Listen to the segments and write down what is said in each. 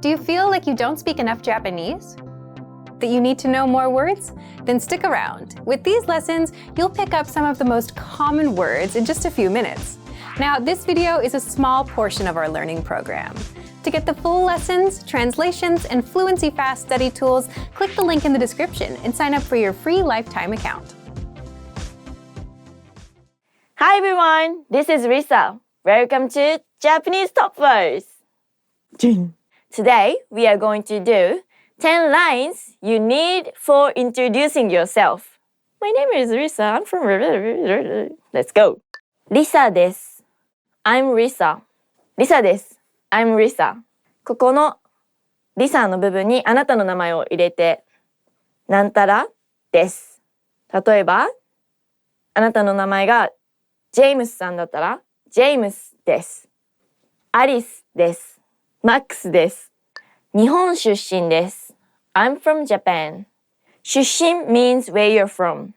Do you feel like you don't speak enough Japanese? That you need to know more words? Then stick around. With these lessons, you'll pick up some of the most common words in just a few minutes. Now, this video is a small portion of our learning program. To get the full lessons, translations, and Fluency Fast study tools, click the link in the description and sign up for your free lifetime account. Hi everyone, this is Risa. Welcome to Japanese Top Verse. Today, we are going to do 10 lines you need for introducing yourself. My name is Risa. I'm from... Let's go. Risa です。I'm Risa. Risa です。I'm Risa. ここの Risa の部分にあなたの名前を入れて、なんたらです。例えば、あなたの名前がジェームスさんだったら、ジェームスです。アリスです。マックスです。日本出身です。I'm from Japan. 出身 means where you're from.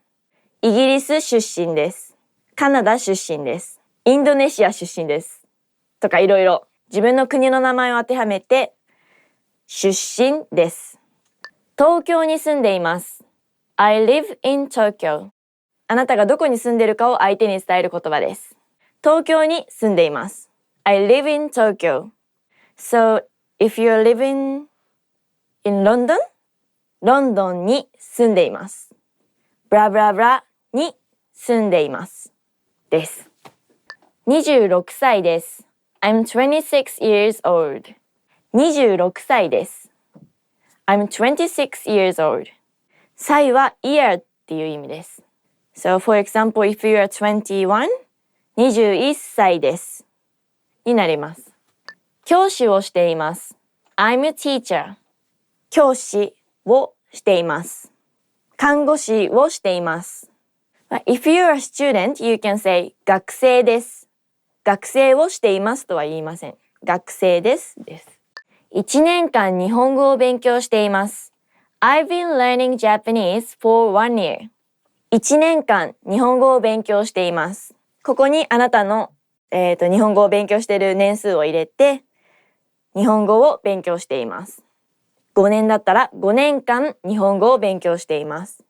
イギリス出身です。カナダ出身です。インドネシア出身です。とかいろいろ自分の国の名前を当てはめて出身です。東京に住んでいます。I live in Tokyo. あなたがどこに住んでいるかを相手に伝える言葉です。東京に住んでいます。I live in Tokyo. So, if you're living in London? ロンドンに住んでいます。ブラブラブラに住んでいます。です。26歳です。I'm 26 years old. 26歳です。I'm 26 years old. 歳は year っていう意味です。So, for example, if you are 21, 21歳です。になります。教師をしています。I'm a teacher. 教師をしています。看護師をしています。If you're a student, you can say 学生です。学生をしていますとは言いません。学生です。です。1年間日本語を勉強しています。I've been learning Japanese for 1 year. 1年間日本語を勉強しています。ここにあなたの、日本語を勉強している年数を入れて、日本語を勉強しています。5年だったら5年間日本語を勉強しています。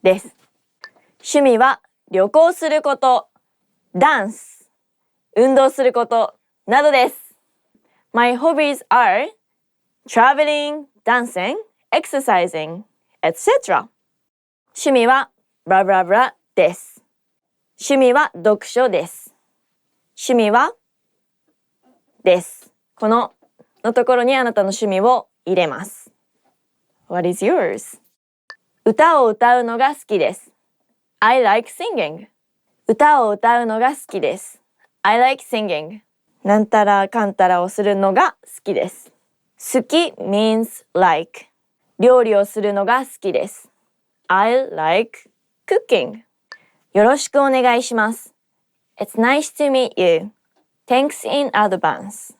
です。趣味は旅行すること、ダンス、運動することなどです。My hobbies are traveling, dancing, exercising, etc. 趣味はブラブラブラです。趣味は読書です。趣味はです。このところにあなたの趣味を入れます。What is yours? 歌を歌うのが好きです。I like singing. 歌を歌うのが好きです。I like singing. なんたらかんたらをするのが好きです。好き means like. 料理をするのが好きです。I like cooking. よろしくお願いします。It's nice to meet you. Thanks in advance.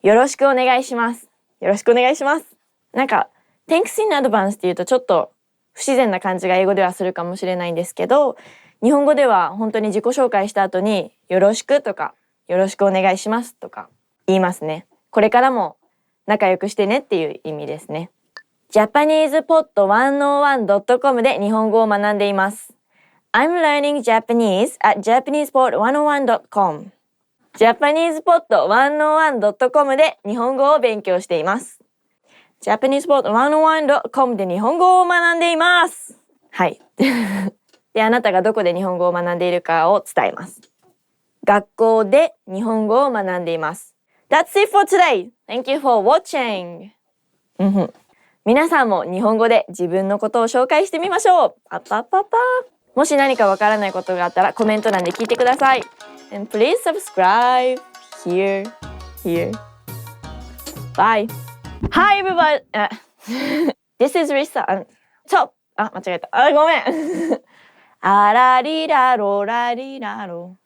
よろしくお願いします。よろしくお願いします。なんか、Thanks in advance って言うとちょっと不自然な感じが英語ではするかもしれないんですけど、日本語では本当に自己紹介した後によろしくとかよろしくお願いしますとか言いますね。これからも仲良くしてねっていう意味ですね。JapanesePod101.com で日本語を学んでいます。I'm learning Japanese at JapanesePod101.com JapanesePod101.com で日本語を勉強しています。JapanesePod101.com で日本語を学んでいます。はい。で、あなたがどこで日本語を学んでいるかを伝えます。学校で日本語を学んでいます。That's it for today. Thank you for watching. 皆さんも日本語で自分のことを紹介してみましょう。パパパパ。もし何かわからないことがあったらコメント欄で聞いてください。And please subscribe here. Bye. Hi everybody. This is Risa. 間違えた。ごめん。あらりらろらりらろ。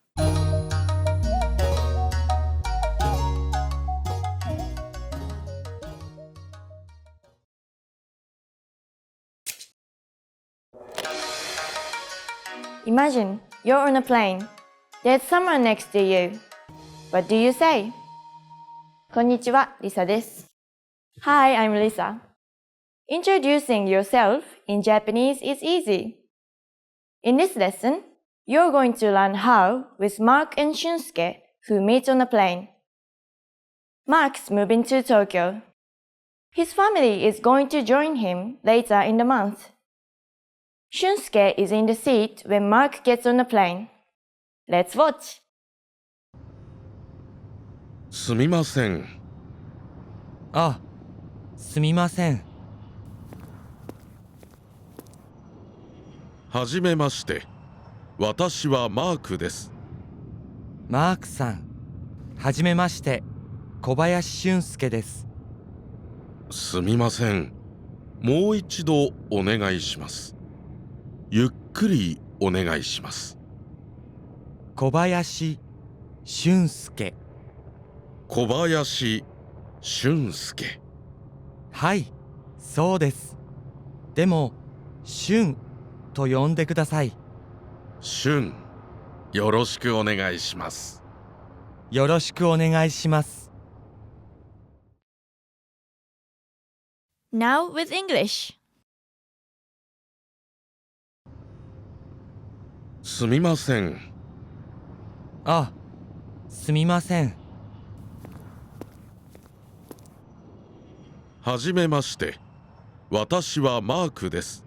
Imagine you're on a plane. There's someone next to you. What do you say? こんにちは、リサです。Hi, I'm Lisa. Introducing yourself in Japanese is easy. In this lesson, you're going to learn how with Mark and Shunsuke, who meet on a plane. Mark's moving to Tokyo. His family is going to join him later in the month. Shunsuke is in the seat when Mark gets on the plane. Let's watch. すみません。あ、すみません。はじめまして。私はマークです。マークさん、はじめまして。小林俊介です。すみません。もう一度お願いします。ゆっくりお願いします。小林俊介。小林俊介。はい、そうです。でも、俊と呼んでください。俊、よろしくお願いします。よろしくお願いします。Now with English. すみません。あ、すみません。はじめまして。私はマークです。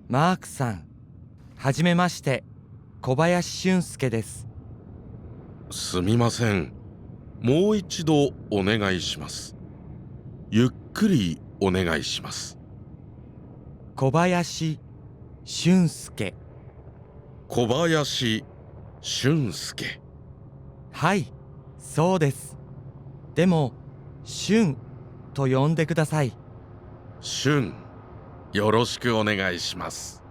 マークさん、はじめまして。小林俊介です。すみません。もう一度お願いします。ゆっくりお願いします。小林俊介。小林俊介。はい、そうです。でも、俊と呼んでください。俊、よろしくお願いします。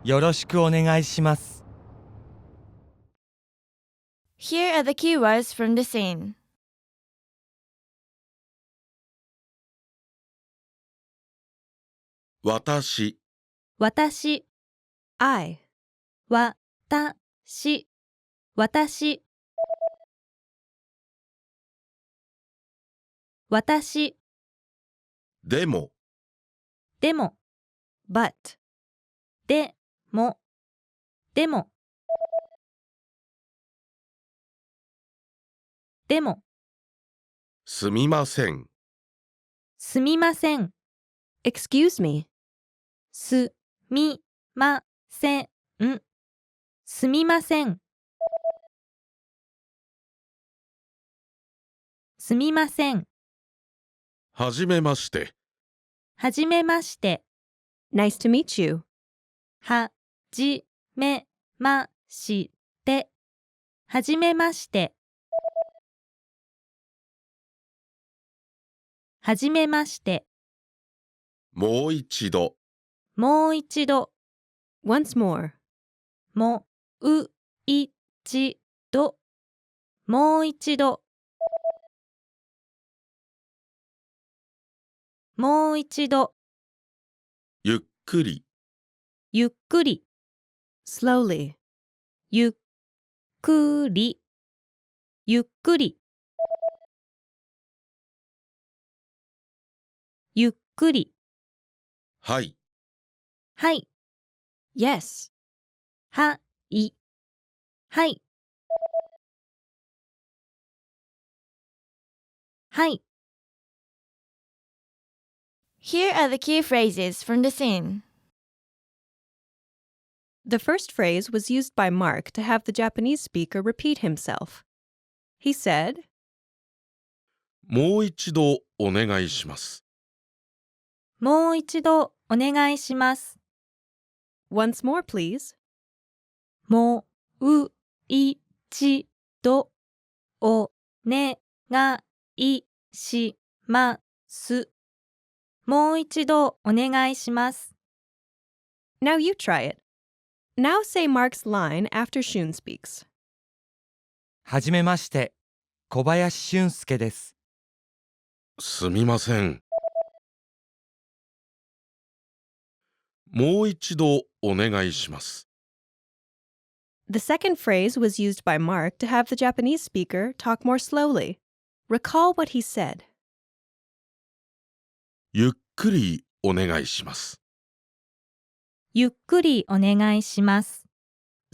よろしくお願いします。Here are the keywords from the scene. 私、私 I 私私私でも、でも but でもでもでもすみません。すみません excuse me すみませんすみませんすみませんはじめまして。はじめまして Nice to meet you はじめましてはじめましてはじめましてもう一度。もう一度 Once more もう一度もう一度もう一度ゆっくり。ゆっくり slowly ゆっくりゆっくりゆっくりはい。はい Yes はいはいはい Here are the key phrases from the scene. The first phrase was used by Mark to have the Japanese speaker repeat himself. He said, もう一度お願いします。もう一度お願いします。Once more, please. もう一度お願いします。もう一度お願いします。Now you try it. Now say Mark's line after Shun speaks. はじめまして、小林俊介です。すみません。もう一度お願いします。The second phrase was used by Mark to have the Japanese speaker talk more slowly. Recall what he said. ゆっくりお願いします。ゆっくりお願いします。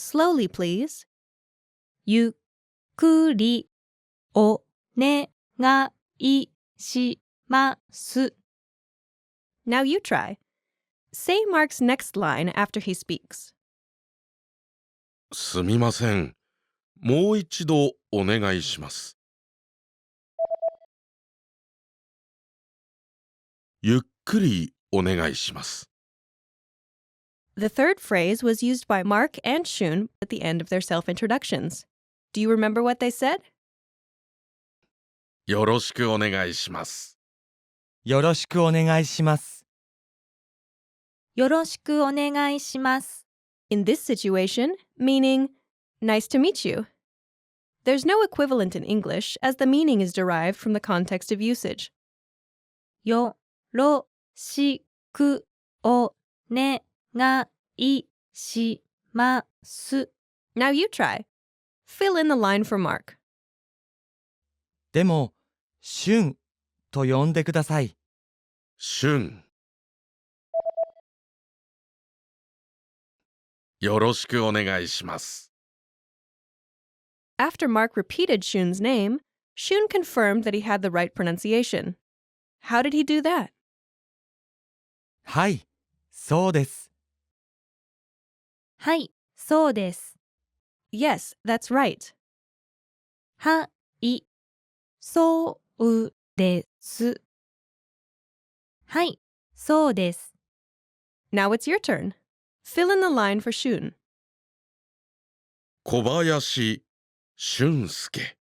Slowly, please. ゆっくりお願いします。 Now you try. Say Mark's next line after he speaks. すみません。もう一度お願いします。ゆっくりお願いします。The third phrase was used by Mark and Shun at the end of their self-introductions. Do you remember what they said? よろしくお願いします。よろしくお願いします。よろしくお願いします。 In this situation, meaning, nice to meet you. There's no equivalent in English as the meaning is derived from the context of usage. よろしくお願いします。 Now you try. Fill in the line for Mark. でも、シュンと呼んでください。しゅん。よろしくお願いします。After Mark repeated Shun's name, Shun confirmed that he had the right pronunciation. How did he do that? はい、そうです。はい、そうです。 Yes, that's right. はい、そうです。はい、そうです。 Now it's your turn. Fill in the line for Shun. 小林俊介。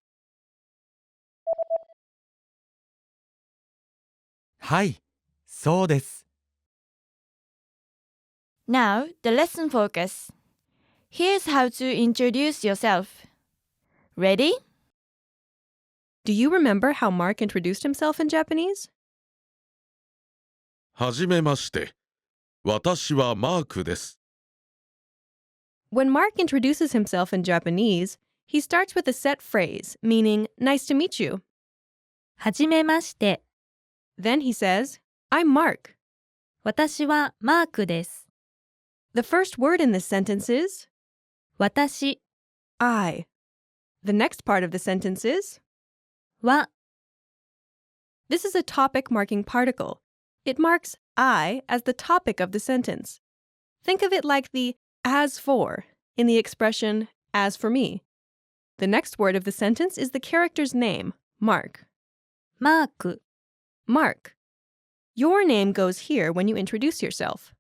はい、そうです。 Now, the lesson focus. Here's how to introduce yourself. Ready? Do you remember how Mark introduced himself in Japanese? はじめまして。私はマークです。When Mark introduces himself in Japanese, he starts with a set phrase, meaning, nice to meet you. はじめまして。 Then he says, I'm Mark. 私はマークです。 The first word in this sentence is 私 I. The next part of the sentence is は This is a topic marking particle. It marks I as the topic of the sentence. Think of it like the as for in the expression as for me. The next word of the sentence is the character's name, Mark. マーク Mark. Your name goes here when you introduce yourself.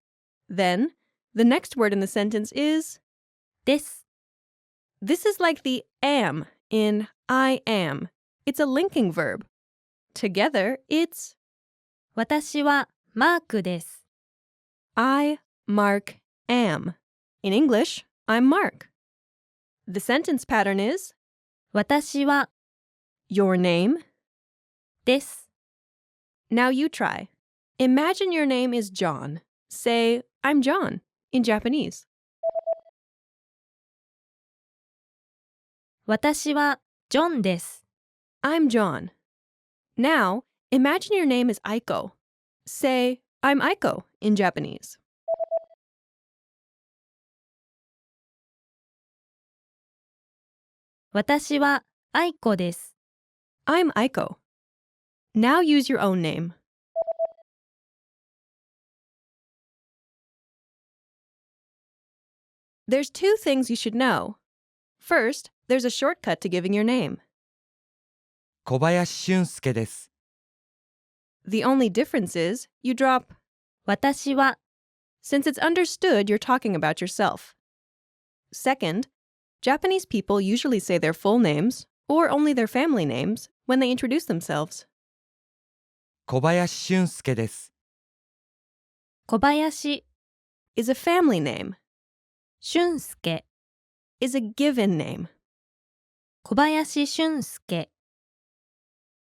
Then, the next word in the sentence is です。 This is like the am in I am. It's a linking verb. Together, it's 私はマークです。 I, Mark, am. In English, I'm Mark. The sentence pattern is 私は your name. です。 Now you try. Imagine your name is John. Say, I'm John, in Japanese. 私はジョンです。 I'm John. Now, imagine your name is Aiko. Say, I'm Aiko, in Japanese. 私はアイコです。 I'm Aiko. Now use your own name. There's two things you should know. First, there's a shortcut to giving your name. 小林俊介です。 The only difference is you drop 私は since it's understood you're talking about yourself. Second, Japanese people usually say their full names, or only their family names, when they introduce themselves. 小林俊介です。 小林 Is a family name, 俊介 is a given name. 小林俊介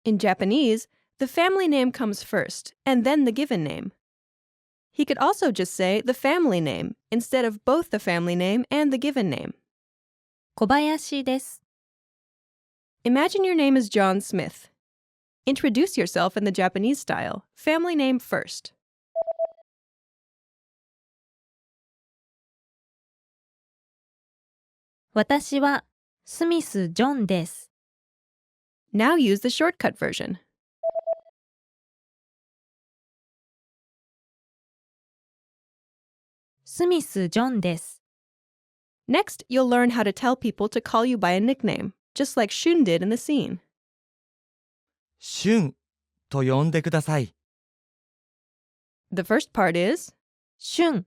In Japanese, the family name comes first, and then the given name. He could also just say the family name instead of both the family name and the given name. 小林です。 Imagine your name is John Smith. Introduce yourself in the Japanese style. Family name first. 私はスミス・ジョンです。 Now use the shortcut version. スミス・ジョンです。 Next, you'll learn how to tell people to call you by a nickname, just like Shun did in the scene. シュンと呼んでください。 The first part is シュン、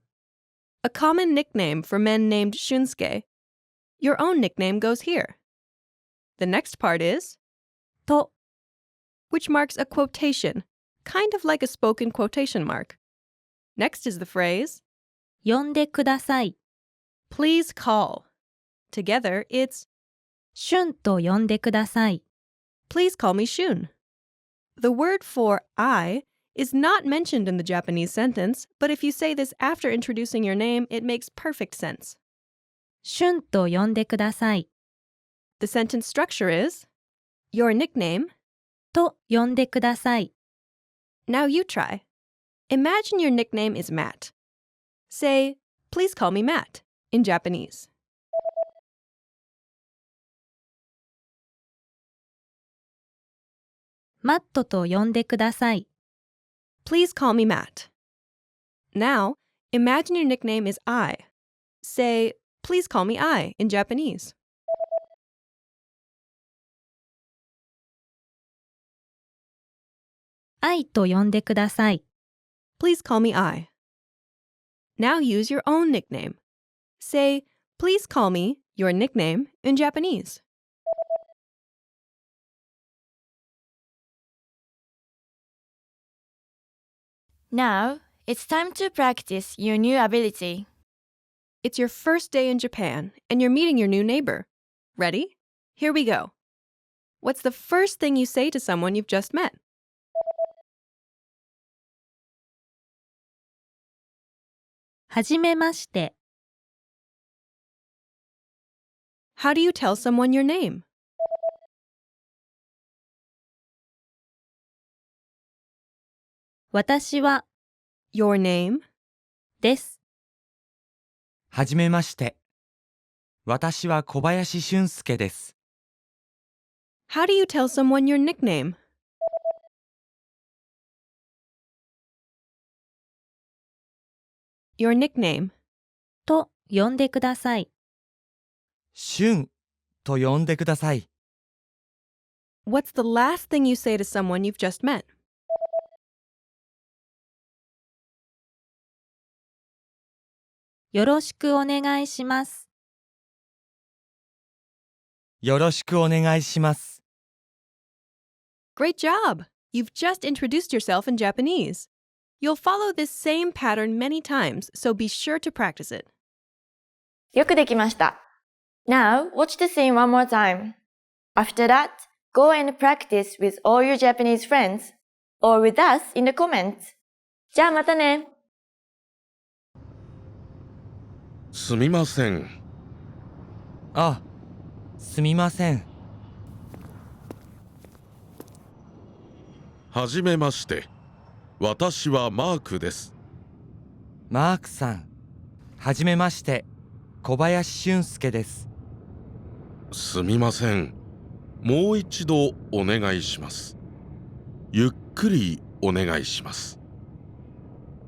a common nickname for men named Shunsuke. Your own nickname goes here. The next part is と、 which marks a quotation, kind of like a spoken quotation mark. Next is the phrase 呼んでください。 please call. Together, it's シュンと呼んでください。 please call me Shun. The word for I is not mentioned in the Japanese sentence, but if you say this after introducing your name, it makes perfect sense. シュンと呼んでください。 The sentence structure is your nickname. と呼んでください。 Now you try. Imagine your nickname is Matt. Say, please call me Matt in Japanese. マットと呼んでください。 Please call me Matt. Now, imagine your nickname is I. Say, please call me I in Japanese. 愛と呼んでください。 Please call me I. Now use your own nickname. Say, please call me your nickname in Japanese. Now, it's time to practice your new ability. It's your first day in Japan, and you're meeting your new neighbor. Ready? Here we go. What's the first thing you say to someone you've just met? はじめまして。 How do you tell someone your name? 私は Your name? です。はじめまして。私は小林俊介です。 How do you tell someone your nickname? your nickname. と呼んでください。シュンと呼んでください。 What's the last thing you say to someone you've just met? よろしくお願いします。よろしくお願いします。 Great job! You've just introduced yourself in Japanese. You'll follow this same pattern many times, so be sure to practice it. よくできました。Now, watch the scene one more time. After that, go and practice with all your Japanese friends or with us in the comments. じゃあまたね。すみません。あ、すみません。はじめまして。私はマークです。マークさん、はじめまして。小林俊介です。すみません。もう一度お願いします。ゆっくりお願いします。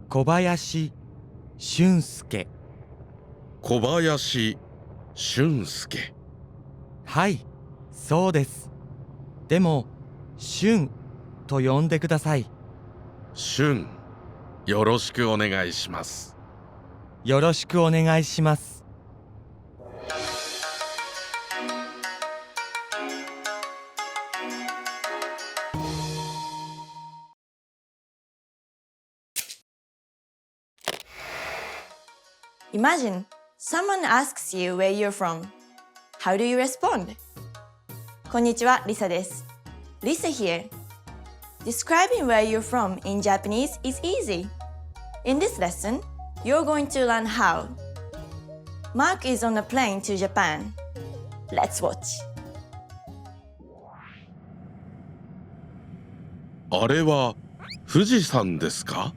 小林俊介。小林俊介。はい、そうです。でも、俊と呼んでください。俊、よろしくお願いします。よろしくお願いします。Imagine, someone asks you where you're from. How do you respond? こんにちは、リサです。Lisa here. Describing where you're from in Japanese is easy. In this lesson, you're going to learn how. Mark is on a plane to Japan. Let's watch. あれは富士山ですか？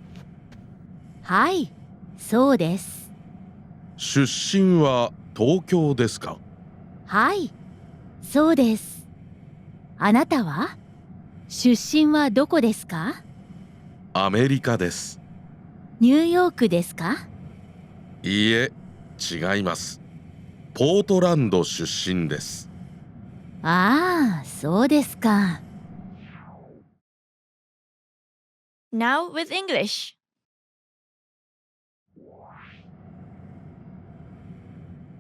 はい、そうです。出身は東京ですか？はい、そうです。あなたは？出身はどこですか？アメリカです。ニューヨークですか？いいえ、違います。ポートランド出身です。ああ、そうですか。Now with English.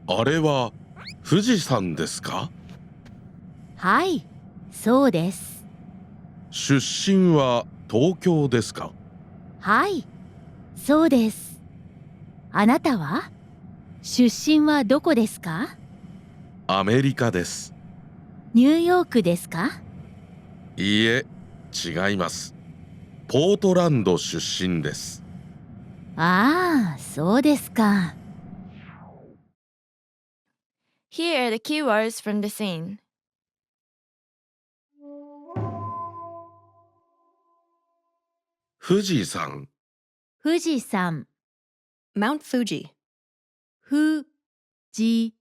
あれは富士山ですか？はい、そうです。出身は東京ですか？はい、そうです。あなたは？出身はどこですか？アメリカです。ニューヨークですか？いいえ、違います。ポートランド出身です。ああ、そうですか。Here are the keywords from the scene. 富士山、富士山、 Mount Fuji. 富士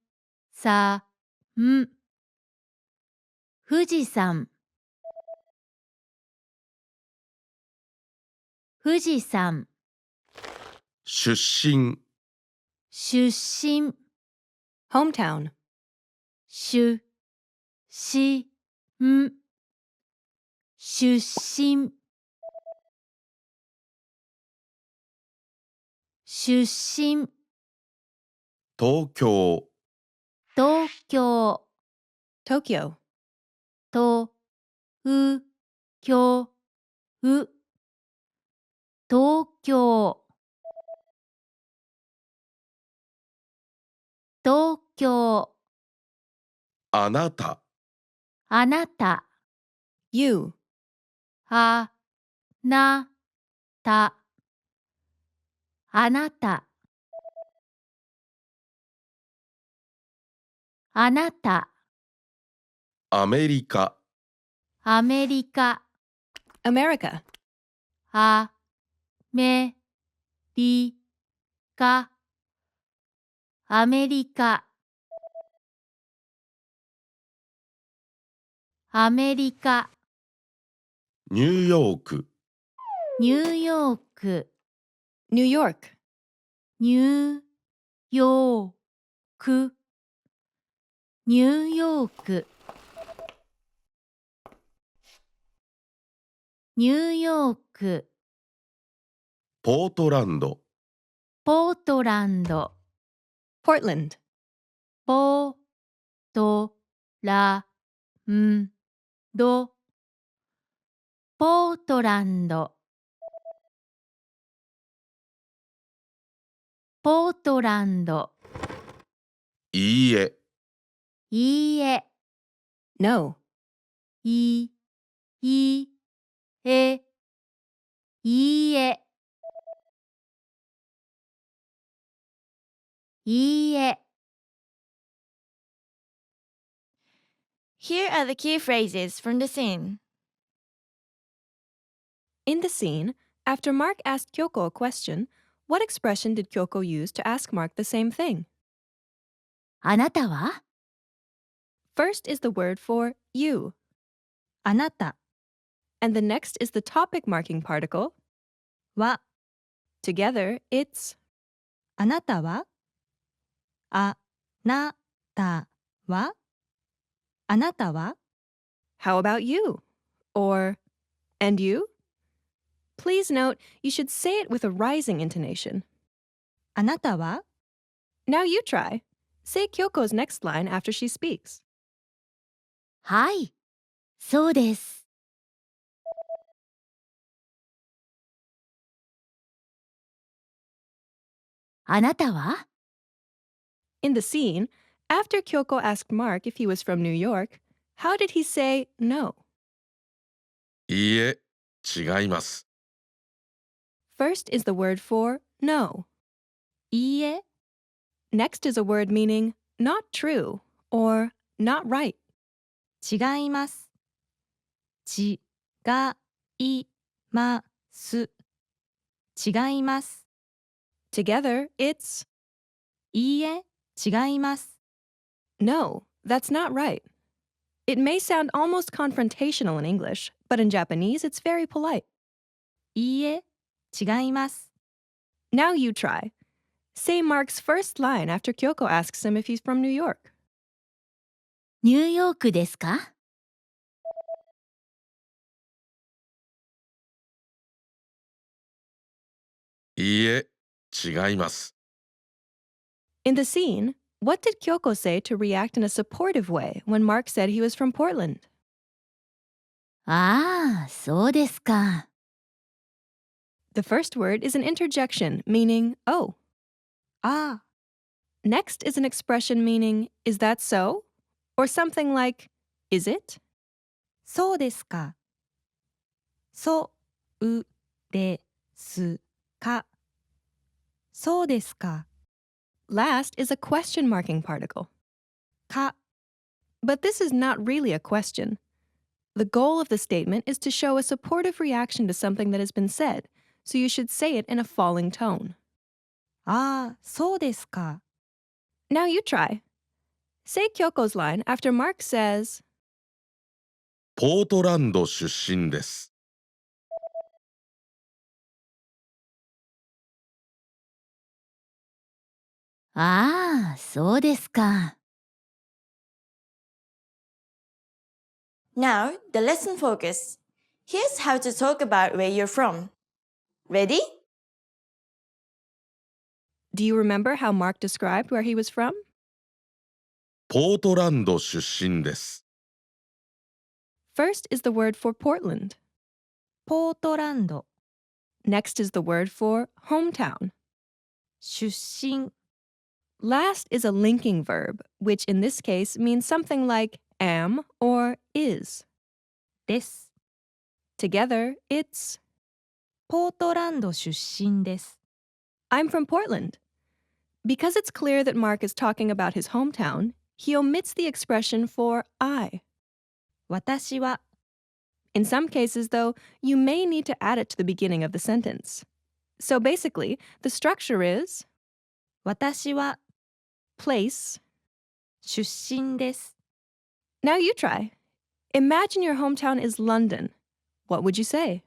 山、富士山、富士山、出身、出身、 Hometown. 出身、出身、出身、東京、東京、 Tokyo. と、う、きょう、東京、東京、あなた、あなた、You. あなた、あなた、あなた、アメリカ、アメリカ、America. アメリカ、アメリカ、アメリカ、ニューヨーク、ニューヨーク、 New York. ニューヨーク、ニューヨーク、ニューヨーク、ポートランド、ポートランド、 Portland. ポートランド、ポートランド、ポートランド、いいえ、いいえ、 No. いえ、いいえ、いいえ。 Here are the key phrases from the scene. In the scene, after Mark asked Kyoko a question, what expression did Kyoko use to ask Mark the same thing? あなたは？ First is the word for you, あなた and the next is the topic marking particle. は、 Together, it's あなたは？あなたは？あなたは？ how about you? Or and you? Please note, you should say it with a rising intonation. あなたは？ Now you try. Say Kyoko's next line after she speaks. はい、そうです。あなたは？ In the scene, after Kyoko asked Mark if he was from New York, how did he say no? いいえ、違います。First is the word for no. いいえ、 Next is a word meaning not true or not right. 違います。違います。違います。 Together, it's いいえ、違います。 no, that's not right. It may sound almost confrontational in English, but in Japanese, it's very polite. いいえ、違います。 Now you try. Say Mark's first line after Kyoko asks him if he's from New York. ニューヨークですか？いいえ、違います。In the scene, what did Kyoko say to react in a supportive way when Mark said he was from Portland? ああ、そうですか。The first word is an interjection meaning, oh. ああ、 Next is an expression meaning, is that so? Or something like, is it? そうですか。そうですか。そうですか。 Last is a question marking particle. か、 But this is not really a question. The goal of the statement is to show a supportive reaction to something that has been said, so you should say it in a falling tone. ああ、そうですか。 Now you try. Say Kyoko's line after Mark says, ポートランド出身です。ああ、そうですか。 Now, the lesson focus. Here's how to talk about where you're from. Ready? Do you remember how Mark described where he was from? ポートランド出身です。First is the word for Portland. ポートランド、 Next is the word for hometown. 出身、 Last is a linking verb, which in this case means something like am or is. です。 Together, it's ポートランド出身です。 I'm from Portland. Because it's clear that Mark is talking about his hometown, he omits the expression for I. 私は、 In some cases, though, you may need to add it to the beginning of the sentence. So basically, the structure is 私は place. 出身です。 Now you try. Imagine your hometown is London. What would you say?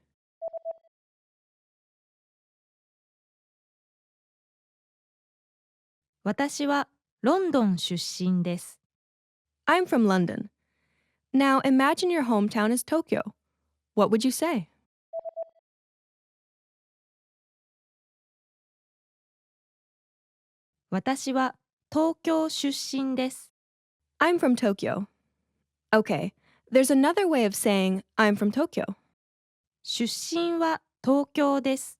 私はロンドン出身です。 I'm from London. Now imagine your hometown is Tokyo. What would you say? 私は東京出身です。 I'm from Tokyo. Okay, there's another way of saying I'm from Tokyo. 出身は東京です。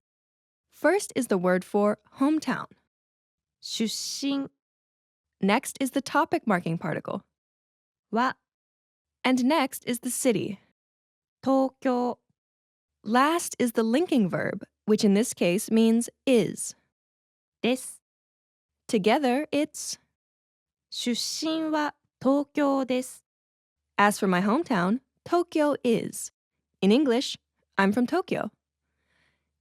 First is the word for hometown. 出身 Next is the topic marking particle. は And next is the city. 東京、 Last is the linking verb, which in this case means is. です。 Together, it's 出身は東京です。 as for my hometown, Tokyo is. In English, I'm from Tokyo.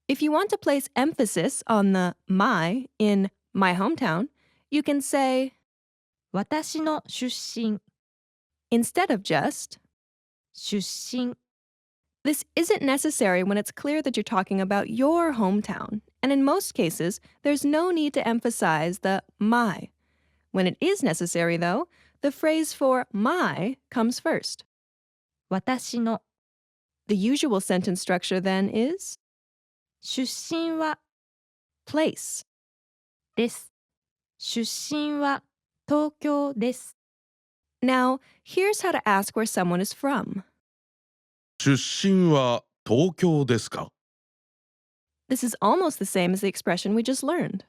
If you want to place emphasis on the my in my hometown, you can say 私の出身、 instead of just. 出身、 This isn't necessary when it's clear that you're talking about your hometown, and in most cases, there's no need to emphasize the my. When it is necessary, though, the phrase for my comes first. 私の The usual sentence structure then is 出身は place. です。出身は東京です。 Now, here's how to ask where someone is from. 出身は東京ですか？ This is almost the same as the expression we just learned.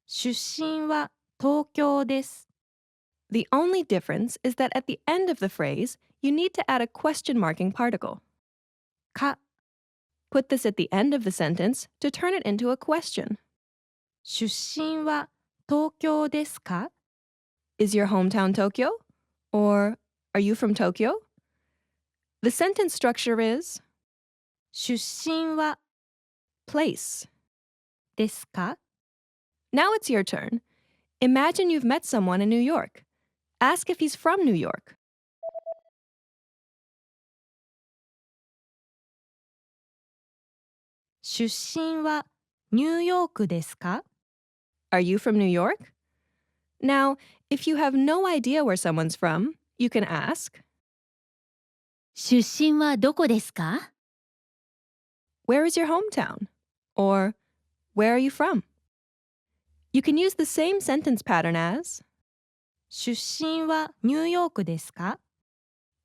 出身は東京です。 The only difference is that at the end of the phrase, you need to add a question marking particle. か、 Put this at the end of the sentence to turn it into a question. 出身は東京ですか？ Is your hometown Tokyo? Or are you from Tokyo? The sentence structure is 出身は place. ですか？ Now it's your turn. Imagine you've met someone in New York. Ask if he's from New York. 出身はニューヨークですか？ Are you from New York? Now, if you have no idea where someone's from, you can ask, 出身はどこですか？ Where is your hometown? Or, Where are you from? You can use the same sentence pattern as, 出身はニューヨークですか？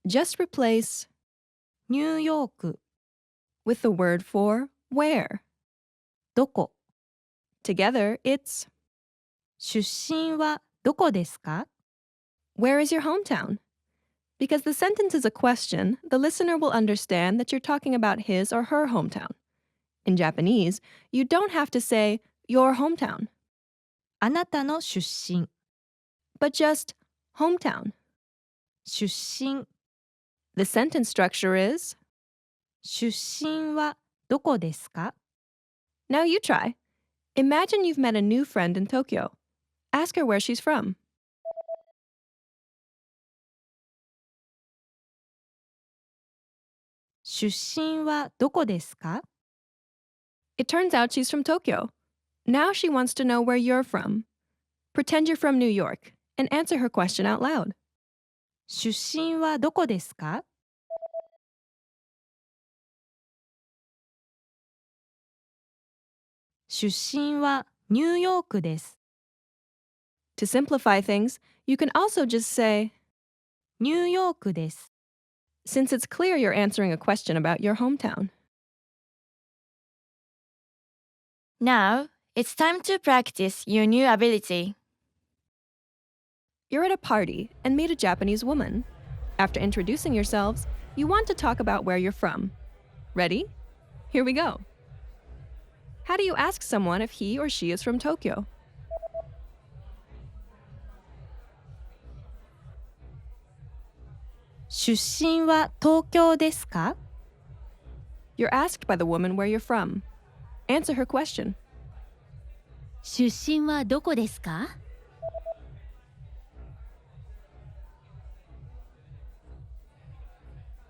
just replace ニューヨーク with the word for where. どこ Together, it's, 出身はどこですか？ Where is your hometown? Because the sentence is a question, the listener will understand that you're talking about his or her hometown. In Japanese, you don't have to say your hometown, あなたの出身 but just hometown. 出身 The sentence structure is, 出身はどこですか？ now you try. Imagine you've met a new friend in Tokyo. Ask her where she's from. 出身はどこですか？ It turns out she's from Tokyo. Now she wants to know where you're from. Pretend you're from New York and answer her question out loud. 出身はどこですか？出身はニューヨークです。 To simplify things, you can also just say, ニューヨークです。 since it's clear you're answering a question about your hometown. Now, it's time to practice your new ability. You're at a party and meet a Japanese woman. After introducing yourselves, you want to talk about where you're from. Ready? Here we go. How do you ask someone if he or she is from Tokyo? 出身は東京ですか？ You're asked by the woman where you're from. Answer her question. 出身はどこですか？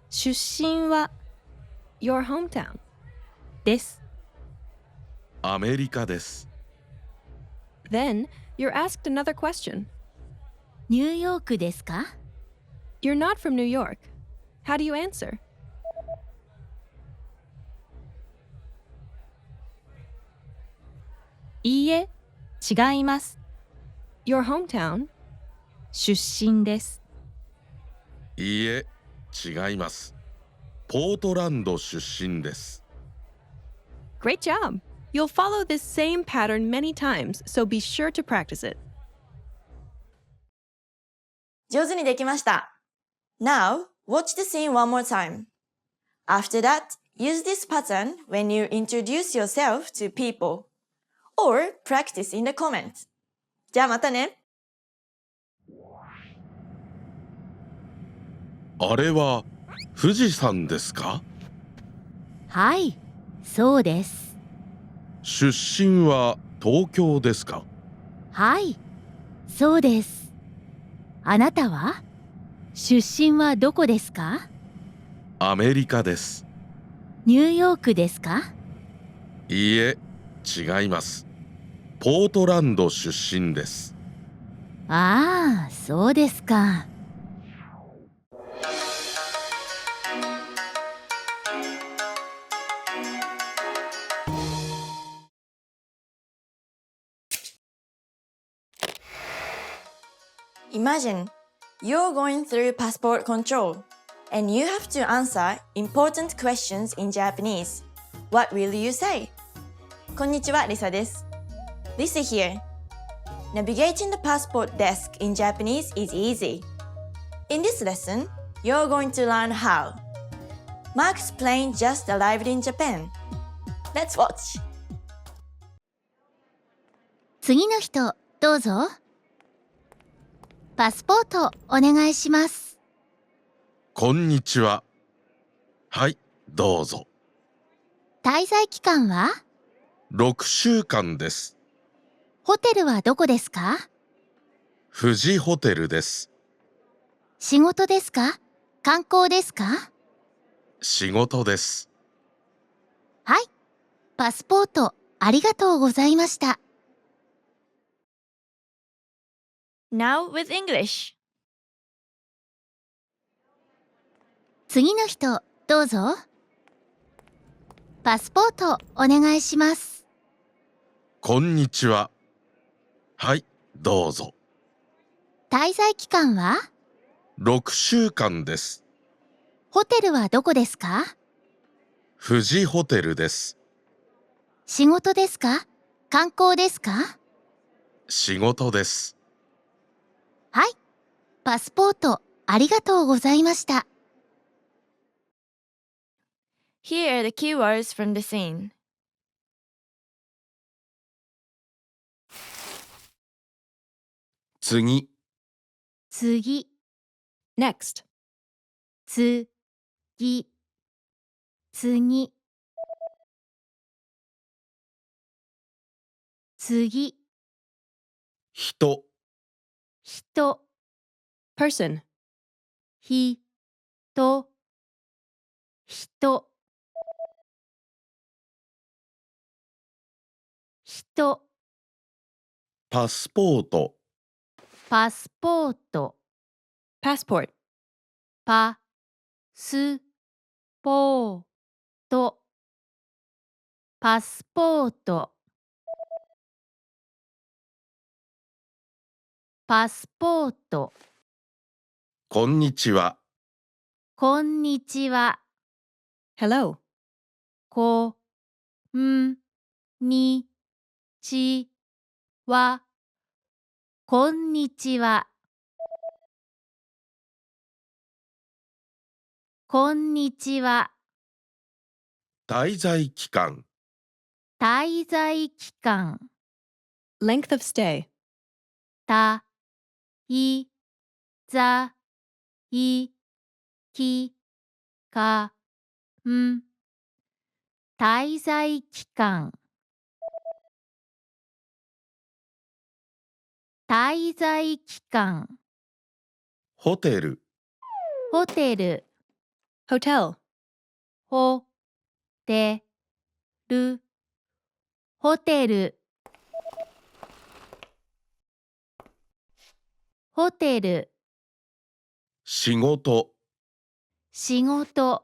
出身は Your hometown. です。アメリカです。 Then, you're asked another question. ニューヨークですか？ You're not from New York. How do you answer? いいえ、違います。 Your hometown? 出身です。いいえ、違います。ポートランド出身です。 Great job! You'll follow this same pattern many times, so be sure to practice it. 上手にできました。Now, watch the scene one more time. After that, use this pattern when you introduce yourself to people. Or practice in the comments. じゃあまたね。あれは富士山ですか？はい、そうです。出身は東京ですか？はい、そうです。あなたは？出身はどこですか？アメリカです。ニューヨークですか？いいえ、違います。ポートランド出身です。ああ、そうですか。Imagine you're going through passport control and you have to answer important questions in Japanese. What will you say? こんにちは、リサです。Lisa here. Navigating the passport desk in Japanese is easy. In this lesson, you're going to learn how. Mark's plane just arrived in Japan. Let's watch. 次の人、どうぞ。パスポートお願いします。こんにちは。はい、どうぞ。滞在期間は6週間です。ホテルはどこですか富士ホテルです。仕事ですか観光ですか仕事です。はい。パスポートありがとうございました。Now with English. 次の人、どうぞ。パスポートお願いします。こんにちは。はい、どうぞ。滞在期間は6週間です。ホテルはどこですか富士ホテルです。仕事ですか観光ですか仕事です。はい。パスポートありがとうございました。Here are the keywords from the scene. 次、次、 Next. 次、次、次、人、人、 Person. ひ、と、人、人、パスポート、パスポート、 Passport. パ、ス、ポート、パスポート、パスポート、こんにちは。こんにちは、 Hello. こ、ん、に、ち、は、こんにちは。こんにちは。滞在期間、滞在期間。Length of stay. た、い、ざ、い、き、か、ん。滞在期間。滞在期間。ホテル、ホテル、 Hotel. ほ、て、る、ホテル。ホテル、仕事、仕事。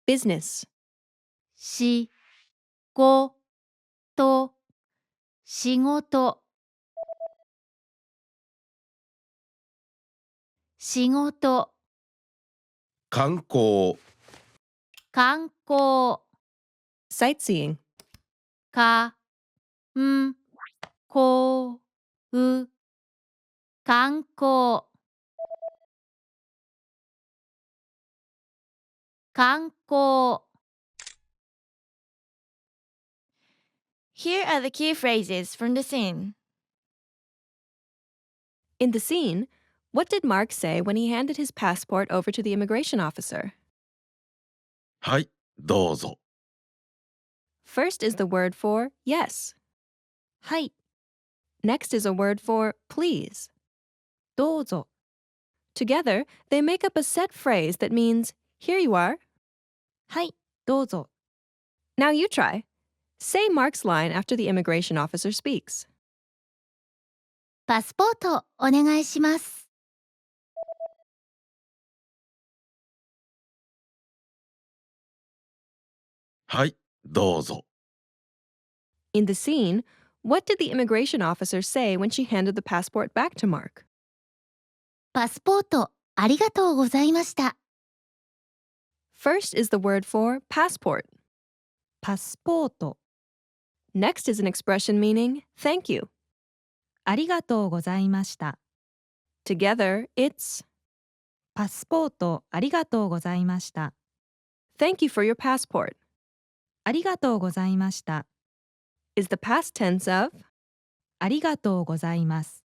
Business. し、ご、と、仕事。仕事。観光、観光。Sightseeing. か、ん、こう、観光。観光。 Here are the key phrases from the scene. In the scene, what did Mark say when he handed his passport over to the immigration officer? はい、どうぞ。First is the word for yes. はい、 Next is a word for please. どうぞ。 Together, they make up a set phrase that means, here you are. はい、どうぞ。 Now you try. Say Mark's line after the immigration officer speaks. パスポートお願いします。はい、どうぞ。In the scene, what did the immigration officer say when she handed the passport back to Mark? パスポートありがとうございました。 First is the word for passport. パスポート、 Next is an expression meaning thank you. ありがとうございました。 Together, it's パスポートありがとうございました。 thank you for your passport. ありがとうございました。 Is the past tense of ありがとうございます。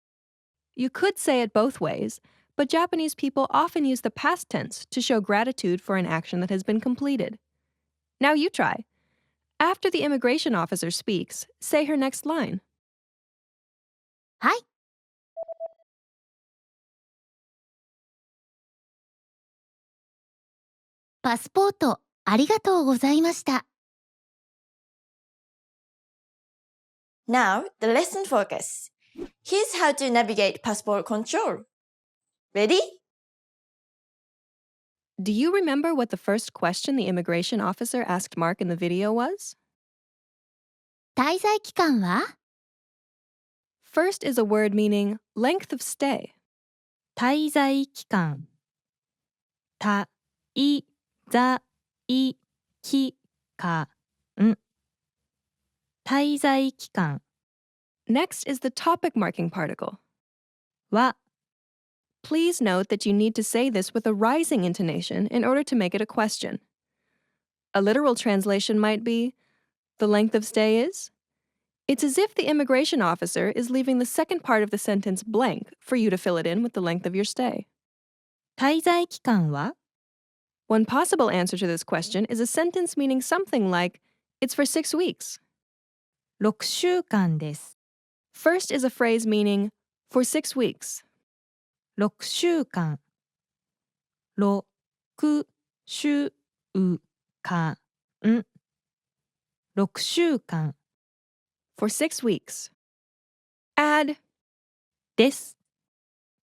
You could say it both ways, but Japanese people often use the past tense to show gratitude for an action that has been completed. Now you try. After the immigration officer speaks, say her next line. はい。パスポートありがとうございました。Now, the lesson focus. Here's how to navigate passport control. Ready? Do you remember what the first question the immigration officer asked Mark in the video was? 滞在期間は First is a word meaning length of stay. 滞在期間たいざいきかん滞在期間 Next is the topic marking particle. は Please note that you need to say this with a rising intonation in order to make it a question. A literal translation might be, the length of stay is? It's as if the immigration officer is leaving the second part of the sentence blank for you to fill it in with the length of your stay. 滞在期間は One possible answer to this question is a sentence meaning something like, it's for 6 weeks. 6週間です First is a phrase meaning, for 6 weeks. 6週間6週間6週間 For 6 weeks. Add です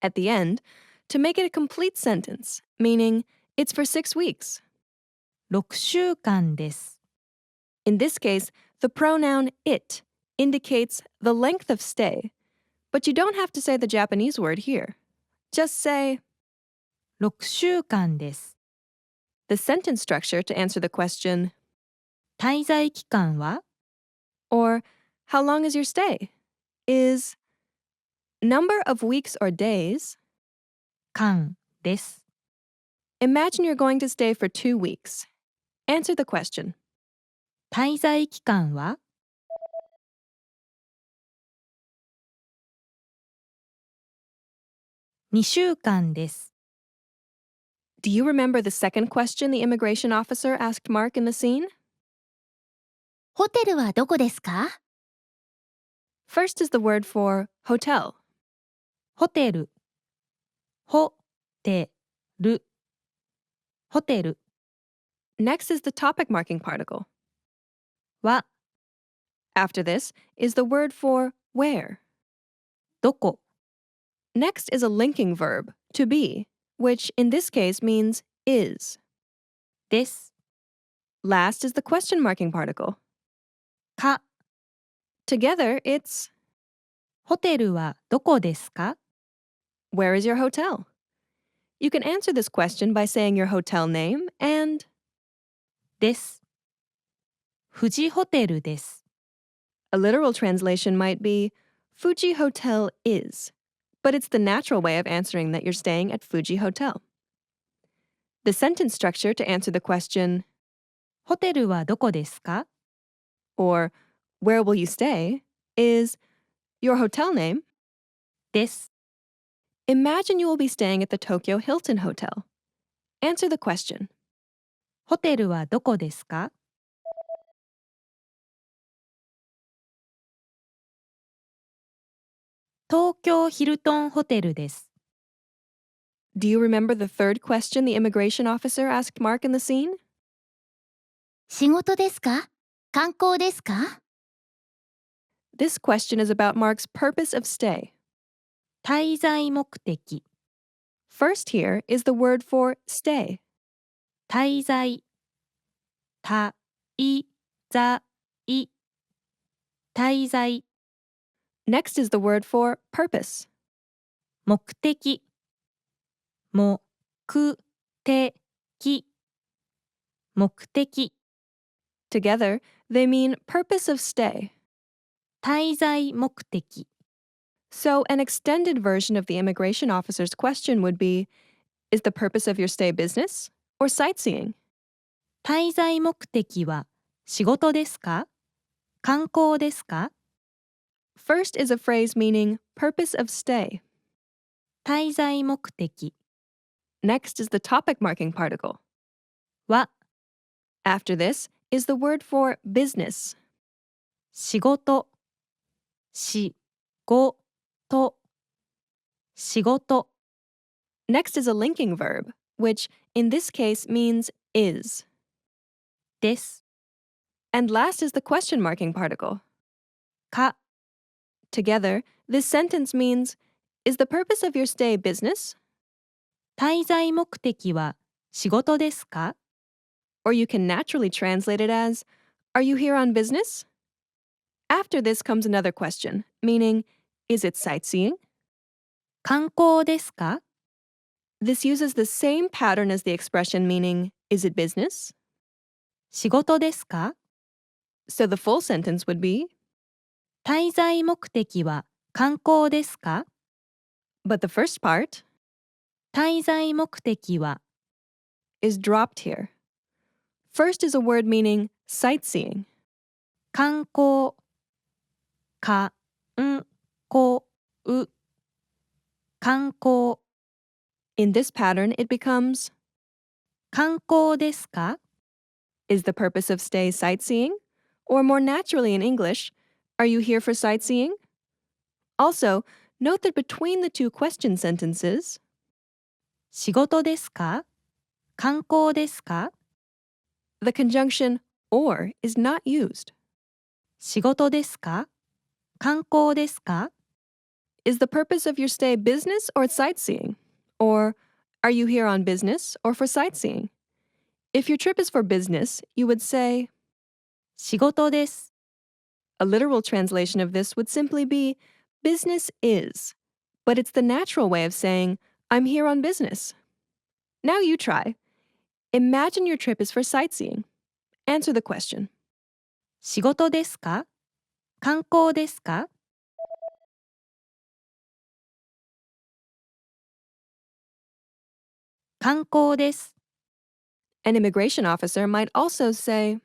at the end to make it a complete sentence, meaning, it's for 6 weeks. 6週間です In this case, the pronoun it indicates the length of stay, but you don't have to say the Japanese word here. Just say 6週間です the sentence structure to answer the question, 滞在期間は or how long is your stay, is number of weeks or days. 間です Imagine you're going to stay for 2 weeks. Answer the question. 滞在期間は2週間です Do you remember the second question the immigration officer asked Mark in the scene? ホテルはどこですか First is the word for hotel. ホテルホテルホテル Next is the topic marking particle. は After this is the word for where. どこ Next is a linking verb, to be, which in this case means is. です Last is the question marking particle. か Together, it's ホテルはどこですか where is your hotel? You can answer this question by saying your hotel name and です富士ホテルです a literal translation might be Fuji Hotel is, but it's the natural way of answering that you're staying at Fuji Hotel. The sentence structure to answer the question, ホテルはどこですか or where will you stay, is your hotel name. です Imagine you will be staying at the Tokyo Hilton Hotel. Answer the question. ホテルはどこですか東京ヒルトンホテルです Do you remember the third question the immigration officer asked Mark in the scene? 仕事ですか観光ですか This question is about Mark's purpose of stay. 滞在目的 First here is the word for stay. 滞在たいざい滞在 Next is the word for purpose. 目的目的目的 Together, they mean purpose of stay. 滞在目的 So an extended version of the immigration officer's question would be, is the purpose of your stay business or sightseeing? 滞在目的は仕事ですか観光ですか First is a phrase meaning purpose of stay. 滞在目的 Next is the topic marking particle. は After this is the word for business. 仕事、しごと、仕事、 Next is a linking verb, which in this case means is. です。 And last is the question marking particle. か、 Together, this sentence means, is the purpose of your stay business? 滞在目的は仕事ですか？ Or you can naturally translate it as, are you here on business? After this comes another question, meaning, is it sightseeing? 観光ですか？ This uses the same pattern as the expression meaning, is it business? 仕事ですか？ So the full sentence would be, 滞在目的は観光ですか？ but the first part 滞在目的は is dropped here. First is a word meaning sightseeing. 観光、かんこう、観光、 In this pattern, it becomes, 観光ですか？ is the purpose of stay sightseeing? Or more naturally in English, are you here for sightseeing? Also, note that between the two question sentences, 仕事ですか？観光ですか？ the conjunction or is not used. 仕事ですか？観光ですか？ Is the purpose of your stay business or sightseeing? Or are you here on business or for sightseeing? If your trip is for business, you would say, 仕事です。 a literal translation of this would simply be, business is. But it's the natural way of saying, I'm here on business. Now you try. Imagine your trip is for sightseeing. Answer the question. 仕事ですか？観光ですか？観光です。 An immigration officer might also say,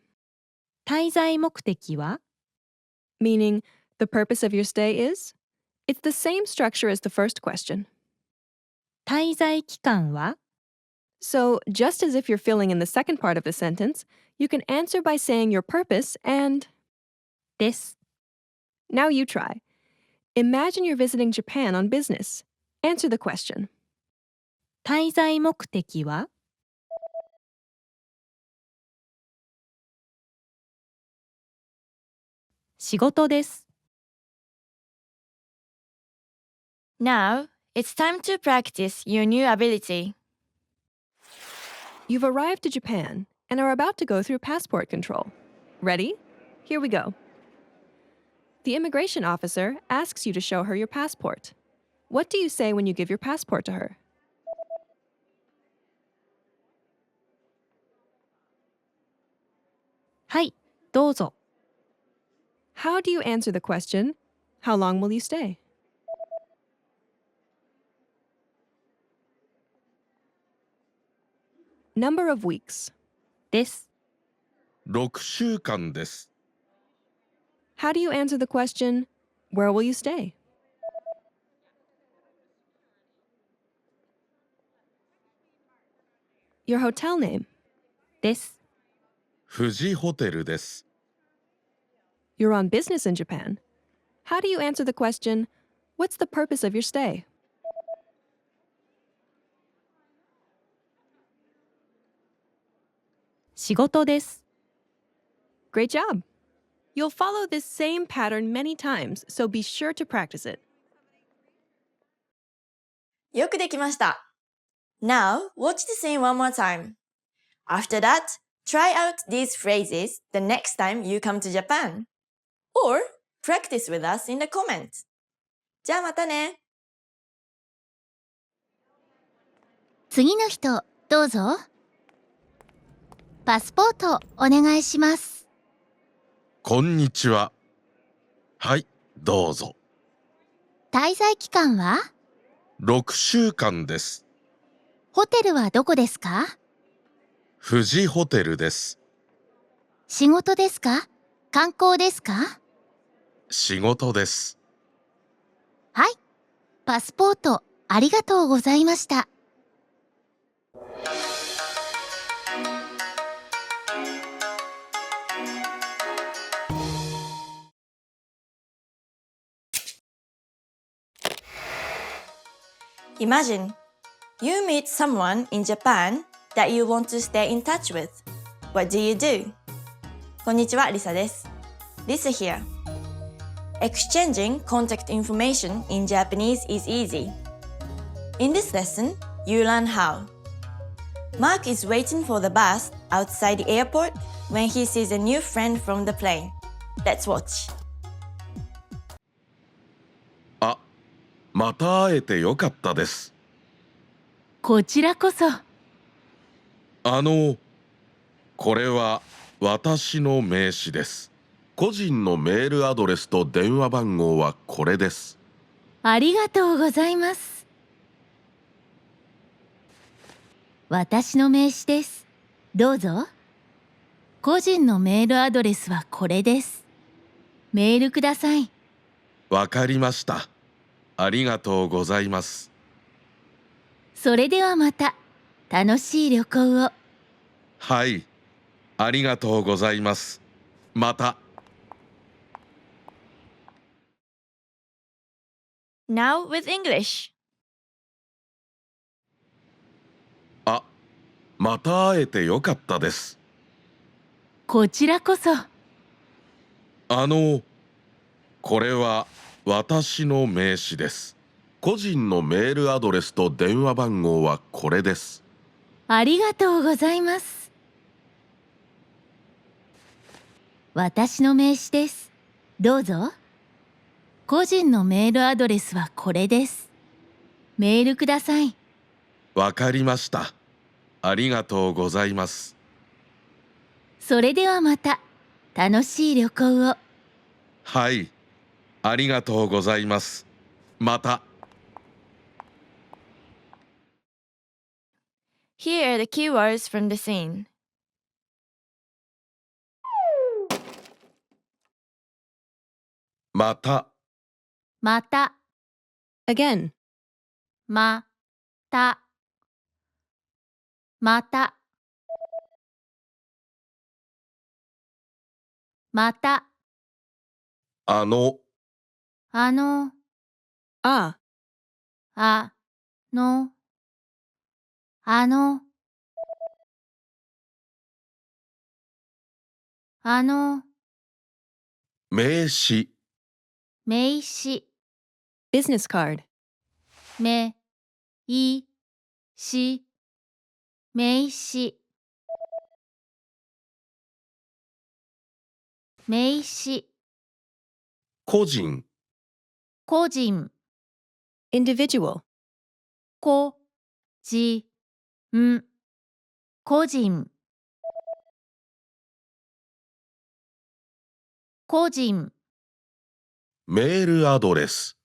滞在目的は meaning, the purpose of your stay is? It's the same structure as the first question. 滞在期間は So, just as if you're filling in the second part of the sentence, you can answer by saying your purpose and, です。 now you try. Imagine you're visiting Japan on business. Answer the question. 滞在目的は仕事です。 Now, it's time to practice your new ability. You've arrived to Japan and are about to go through passport control. Ready? Here we go. The immigration officer asks you to show her your passport. What do you say when you give your passport to her? はい、どうぞ。 How do you answer the question, how long will you stay? Number of weeks. です。 6週間です。 How do you answer the question, where will you stay? Your hotel name. です。 富士ホテルです。 You're on business in Japan. How do you answer the question, what's the purpose of your stay? 仕事です。 Great job! You'll follow this same pattern many times, so be sure to practice it. よくできました。Now, watch the scene one more time. After that, try out these phrases the next time you come to Japan. Or practice with us in the comments. じゃあまたね。次の人、どうぞ。パスポートお願いします。こんにちは。はい、どうぞ。滞在期間は6週間です。ホテルはどこですか？富士ホテルです。仕事ですか？観光ですか？仕事です。はい。パスポートありがとうございました。Imagine, you meet someone in Japan that you want to stay in touch with. What do you do? こんにちは、リサです。Lisa here. Exchanging contact information in Japanese is easy. In this lesson, you learn how. Mark is waiting for the bus outside the airport when he sees a new friend from the plane. Let's watch. あ、また会えてよかったです。こちらこそ。これは私の名刺です。個人のメールアドレスと電話番号はこれです。ありがとうございます。私の名刺です。どうぞ。個人のメールアドレスはこれです。メールください。わかりました。ありがとうございます。それではまた楽しい旅行を。はい、ありがとうございます。また。Now with English. あ、また会えてよかったです。こちらこそ。これは私の名刺です。個人のメールアドレスと電話番号はこれです。ありがとうございます。私の名刺です。どうぞ。個人のメールアドレスはこれです。メールください。わかりました。ありがとうございます。それではまた楽しい旅行を。はい、ありがとうございます。また。Here are the keywords from the scene. また、また、Again. また、また、また、あの、あの、Ah. あの、あの、あの、名刺、名刺、 Business card. め、い、し、名刺、名刺、個人、個人、 Individual. こ、じ、ん、個人、個人、メールアドレス、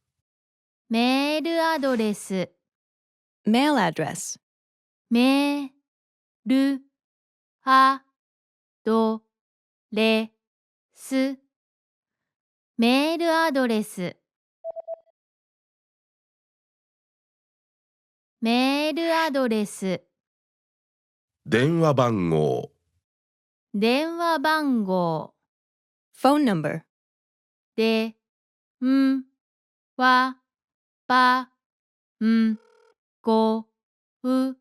メールアドレス、 Mail address. メールアドレス、メールアドレス、メールアドレス、電話番号、電話番号、 Phone number. で、ん、わ、ば、ん、ご、う、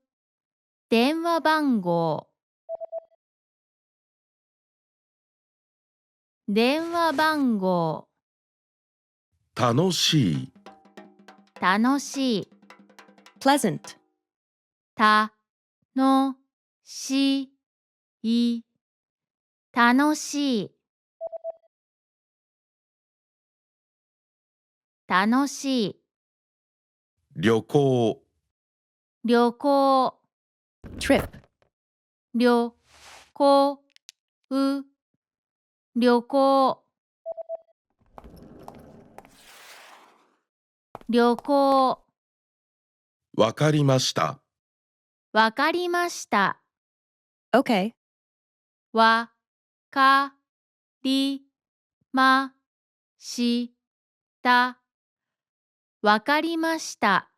電話番号、電話番号、楽しい、楽しい、 Pleasant. た、の、し、い、楽しい、楽しい、旅行、旅行、 Trip. 旅行、う、旅行、旅行、わかりました。わかりました。 Okay. わ、か、り、ま、した。わかりました。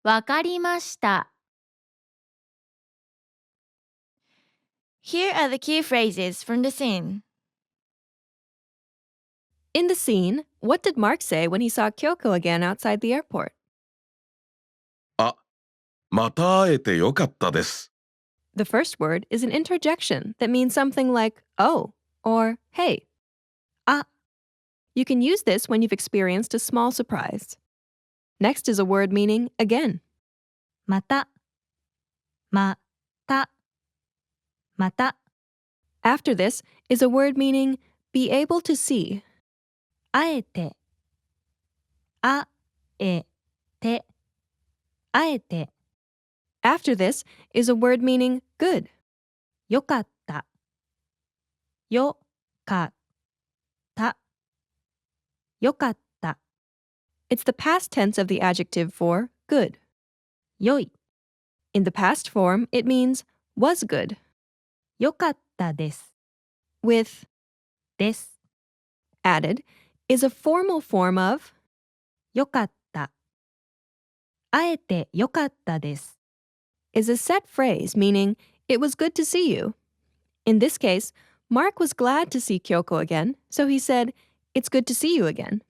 わかりました。 Here are the key phrases from the scene. In the scene, what did Mark say when he saw Kyoko again outside the airport? あ、また会えてよかったです。 The first word is an interjection that means something like, oh, or hey. Ah. You can use this when you've experienced a small surprise. Next is a word meaning again. また、また、また、 After this is a word meaning be able to see. あえて、あえて、あえて、 After this is a word meaning good. よかった、よかった、よかった、 It's the past tense of the adjective for good. よい、 In the past form, it means was good. よかったです、 With です、 added is a formal form of よかった、会えてよかったです、 is a set phrase meaning it was good to see you. In this case, Mark was glad to see Kyoko again, so he said, it's good to see you again.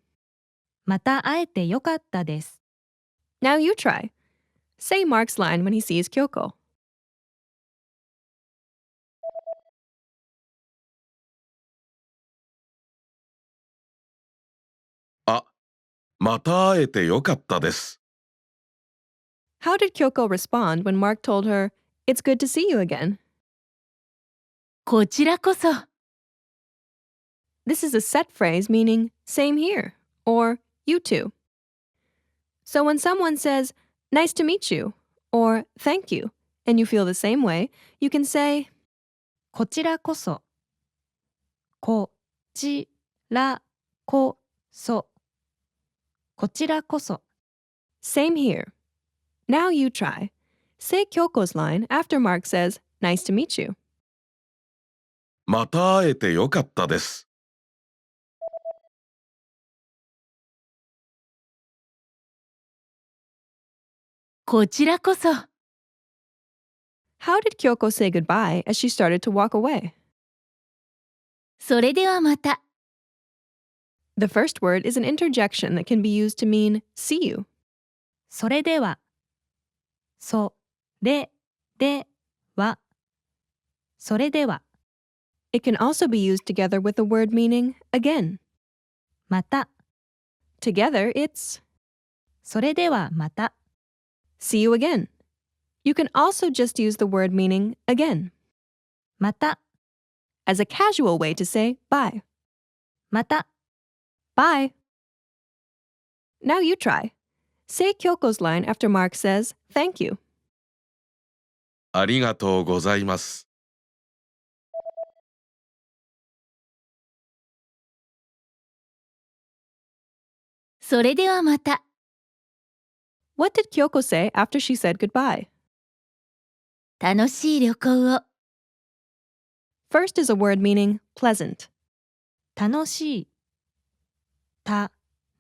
また会えてよかったです。 Now you try. Say Mark's line when he sees Kyoko. あ、また会えてよかったです。 How did Kyoko respond when Mark told her, it's good to see you again? こちらこそ。 This is a set phrase meaning same here or you too. So when someone says, nice to meet you or thank you, and you feel the same way, you can say, こちらこそ。こちらこそ。こちらこそ。 same here. Now you try. Say Kyoko's line after Mark says, nice to meet you. また会えてよかったです。 こちらこそ。 How did Kyoko say goodbye as she started to walk away? それではまた。 The first word is an interjection that can be used to mean see you. それでは。それでは。それでは。 It can also be used together with the word meaning again. また。 Together, it's それではまた。 see you again. You can also just use the word meaning again また。 as a casual way to say bye. また。 Bye. Now you try. Say Kyoko's line after Mark says thank you. ありがとうございます。 それではまた。 What did Kyoko say after she said goodbye? 楽しい旅行を。 First is a word meaning pleasant. 楽しい。た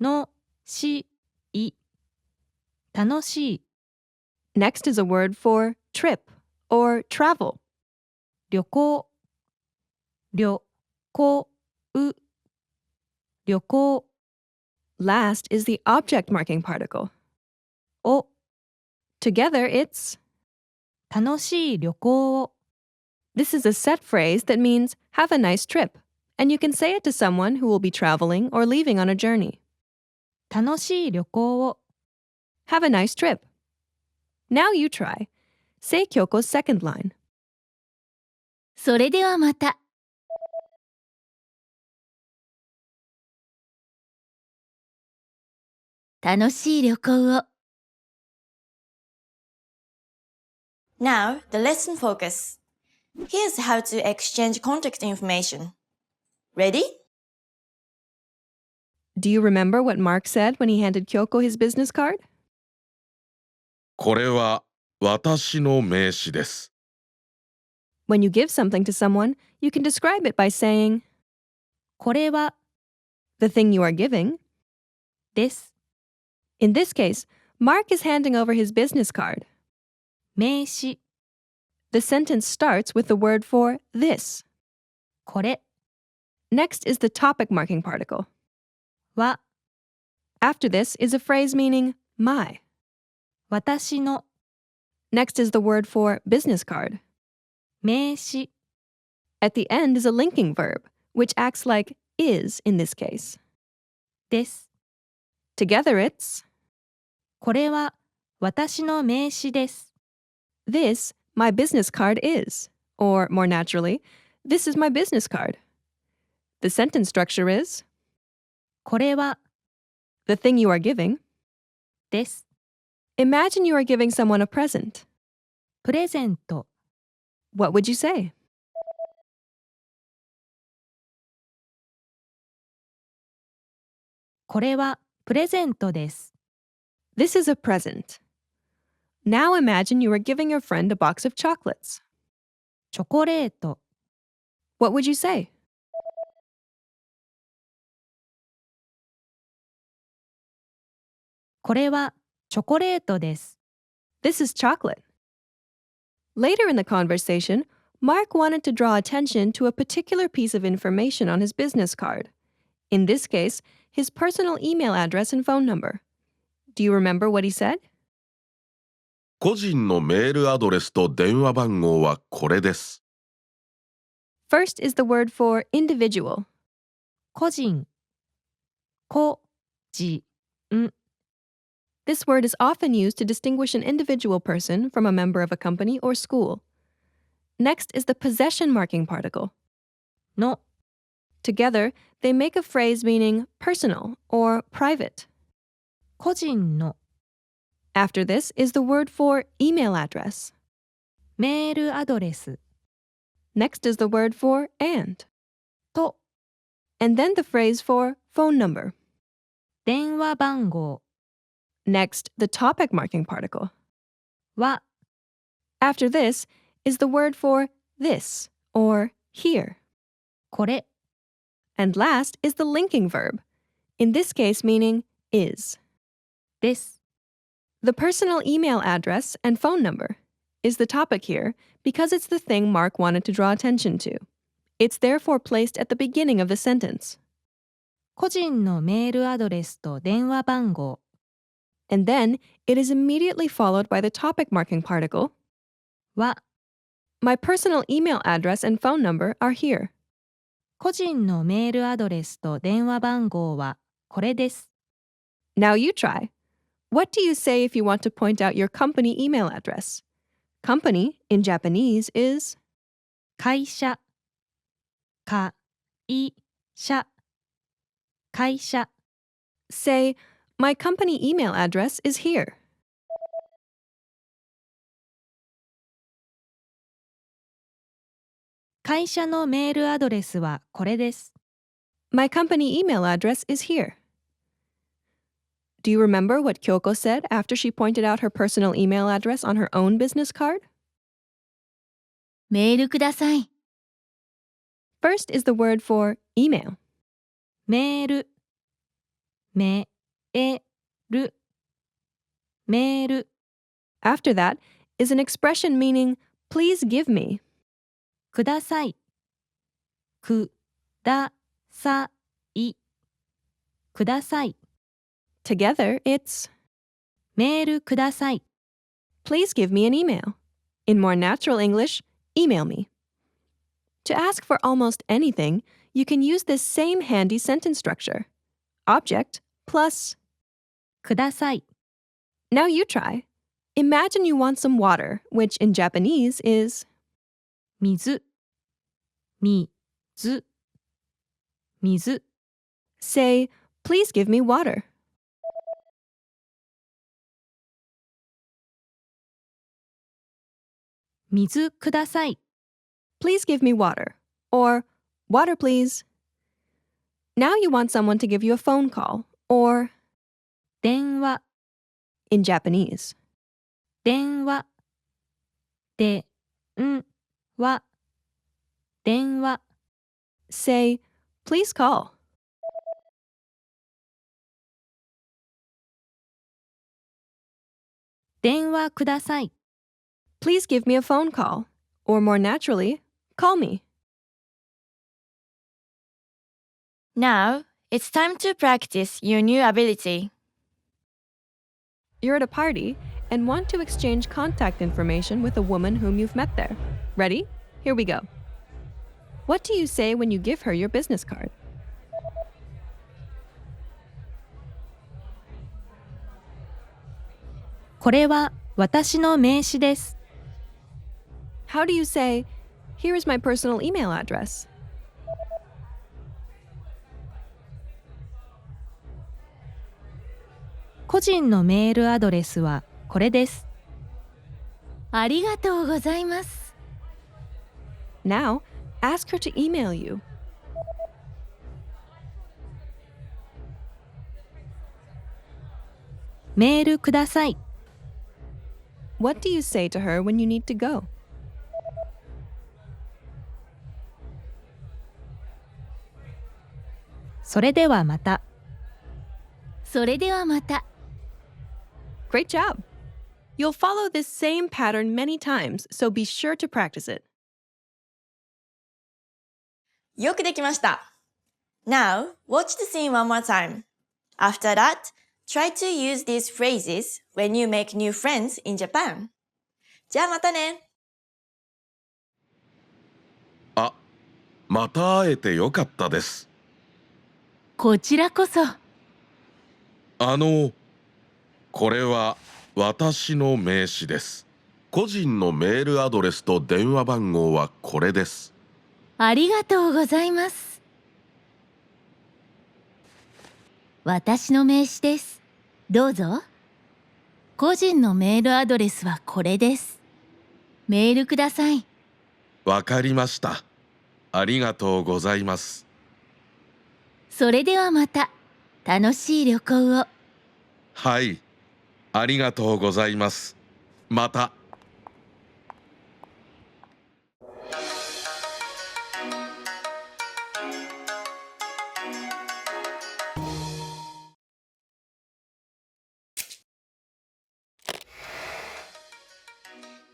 のしい。楽しい。 Next is a word for trip or travel. 旅行。旅行。旅行。 Last is the object marking particle. を。 Together, it's 楽しい旅行を。 this is a set phrase that means have a nice trip, and you can say it to someone who will be traveling or leaving on a journey. 楽しい旅行を。 Have a nice trip. Now you try. Say Kyoko's second line. それではまた。楽しい旅行を。 Now, the lesson focus. Here's how to exchange contact information. Ready? Do you remember what Mark said when he handed Kyoko his business card? これは私の名刺です。 When you give something to someone, you can describe it by saying これは the thing you are giving. です。 In this case, Mark is handing over his business card. 名詞。 The sentence starts with the word for this. これ。 Next is the topic marking particle. は After this is a phrase meaning my. 私の Next is the word for business card. 名詞 At the end is a linking verb, which acts like is in this case. です。 Together it's これは私の名詞です。 this my business card is. Or more naturally, this is my business card. The sentence structure is これは the thing you are giving. です。 Imagine you are giving someone a present. プレゼント What would you say? これはプレゼントです。 This is a present. Now imagine you are giving your friend a box of chocolates. チョコレート What would you say? これはチョコレートです。 This is chocolate. Later in the conversation, Mark wanted to draw attention to a particular piece of information on his business card. In this case, his personal email address and phone number. Do you remember what he said? 個人のメールアドレスと電話番号はこれです。First is the word for individual. 個人個人 This word is often used to distinguish an individual person from a member of a company or school. Next is the possession marking particle. の Together, they make a phrase meaning personal or private. 個人の After this is the word for email address. メールアドレス Next is the word for and. と And then the phrase for phone number. 電話番号 Next, the topic marking particle. は After this is the word for this or here. これ And last is the linking verb, in this case meaning is. です。 The personal email address and phone number is the topic here because it's the thing Mark wanted to draw attention to. It's therefore placed at the beginning of the sentence. 個人のメールアドレスと電話番号 And then it is immediately followed by the topic marking particle. は My personal email address and phone number are here. 個人のメールアドレスと電話番号はこれです。 Now you try. What do you say if you want to point out your company email address? Company in Japanese is 会社会社会社 say, my company email address is here. 会社のメールアドレスはこれです。 My company email address is here. Do you remember what Kyoko said after she pointed out her personal email address on her own business card? メールください。 First is the word for email. メールメールメール After that is an expression meaning, please give me. くださいくださいください Together, it's メールください please give me an email. In more natural English, email me. To ask for almost anything, you can use this same handy sentence structure. Object plus. ください Now you try. Imagine you want some water, which in Japanese is 水水水 say, please give me water. 水ください Please give me water. Or water please. Now you want someone to give you a phone call. Or 電話 in Japanese. 電話電話電話 Say, please call. 電話ください Please give me a phone call. Or more naturally, call me. Now, It's time to practice your new ability. You're at a party and want to exchange contact information with a woman whom you've met there. Ready? Here we go. What do you say when you give her your business card? これは私の名刺です。How do you say, "Here is my personal email address"? 個人のメールアドレスはこれです。ありがとうございます。Now, ask her to email you. メールください。What do you say to her when you need to go? それではまた。それではまた。Great job! You'll follow this same pattern many times, so be sure to practice it. よくできました。Now, watch the scene one more time. After that, try to use these phrases when you make new friends in Japan. じゃあまたね。あ、また会えてよかったです。こちらこそ。これは私の名刺です。個人のメールアドレスと電話番号はこれです。ありがとうございます。私の名刺です。どうぞ。個人のメールアドレスはこれです。メールください。わかりました。ありがとうございます。それではまた。楽しい旅行を。はい、ありがとうございます。また。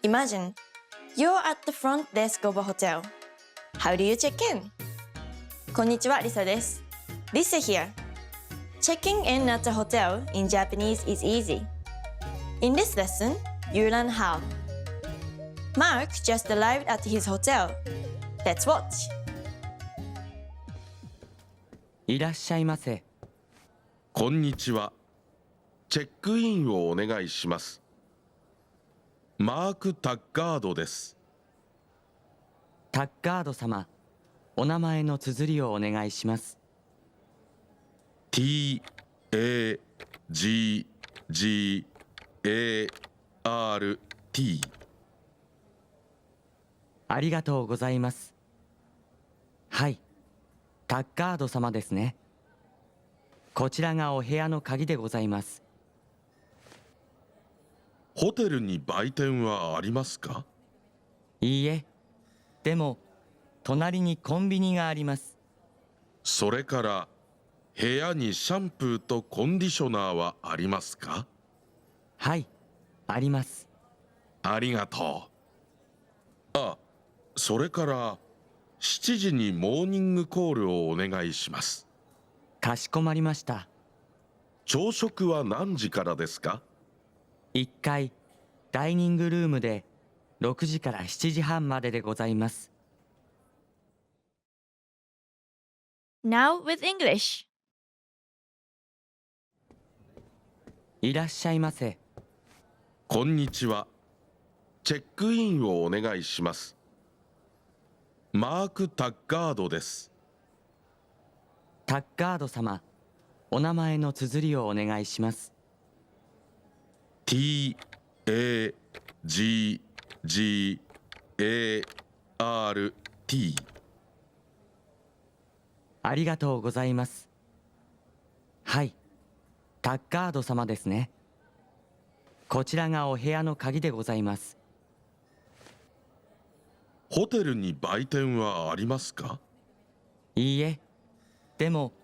Imagine, you're at the front desk of a hotel. How do you check in? こんにちは、リサです。Lisa here. Checking in at a hotel in Japanese is easy. In this lesson, you learn how. Mark just arrived at his hotel. Let's watch. いらっしゃいませ。こんにちは。チェックインをお願いします。マーク・タッガードです。タッガード様、お名前の綴りをお願いします。T-A-G-G-A-R-T。ありがとうございます。はい、タッガード様ですね。こちらがお部屋の鍵でございます。ホテルに売店はありますか？いいえ、でも隣にコンビニがあります。それから部屋にシャンプーとコンディショナーはありますか？はい、あります。ありがとう。あ、それから7時にモーニングコールをお願いします。かしこまりました。朝食は何時からですか1階ダイニングルームで6時から7時半まででございます。Now with English. いらっしゃいませ。こんにちは。チェックインをお願いします。マーク・タッガードです。タッガード様、お名前の綴りをお願いします。T-A-G-G-A-R-T。ありがとうございます。はい、タッガード様ですね。こちらがお部屋の鍵でございます。ホテルに売店はありますか？いいえ、でも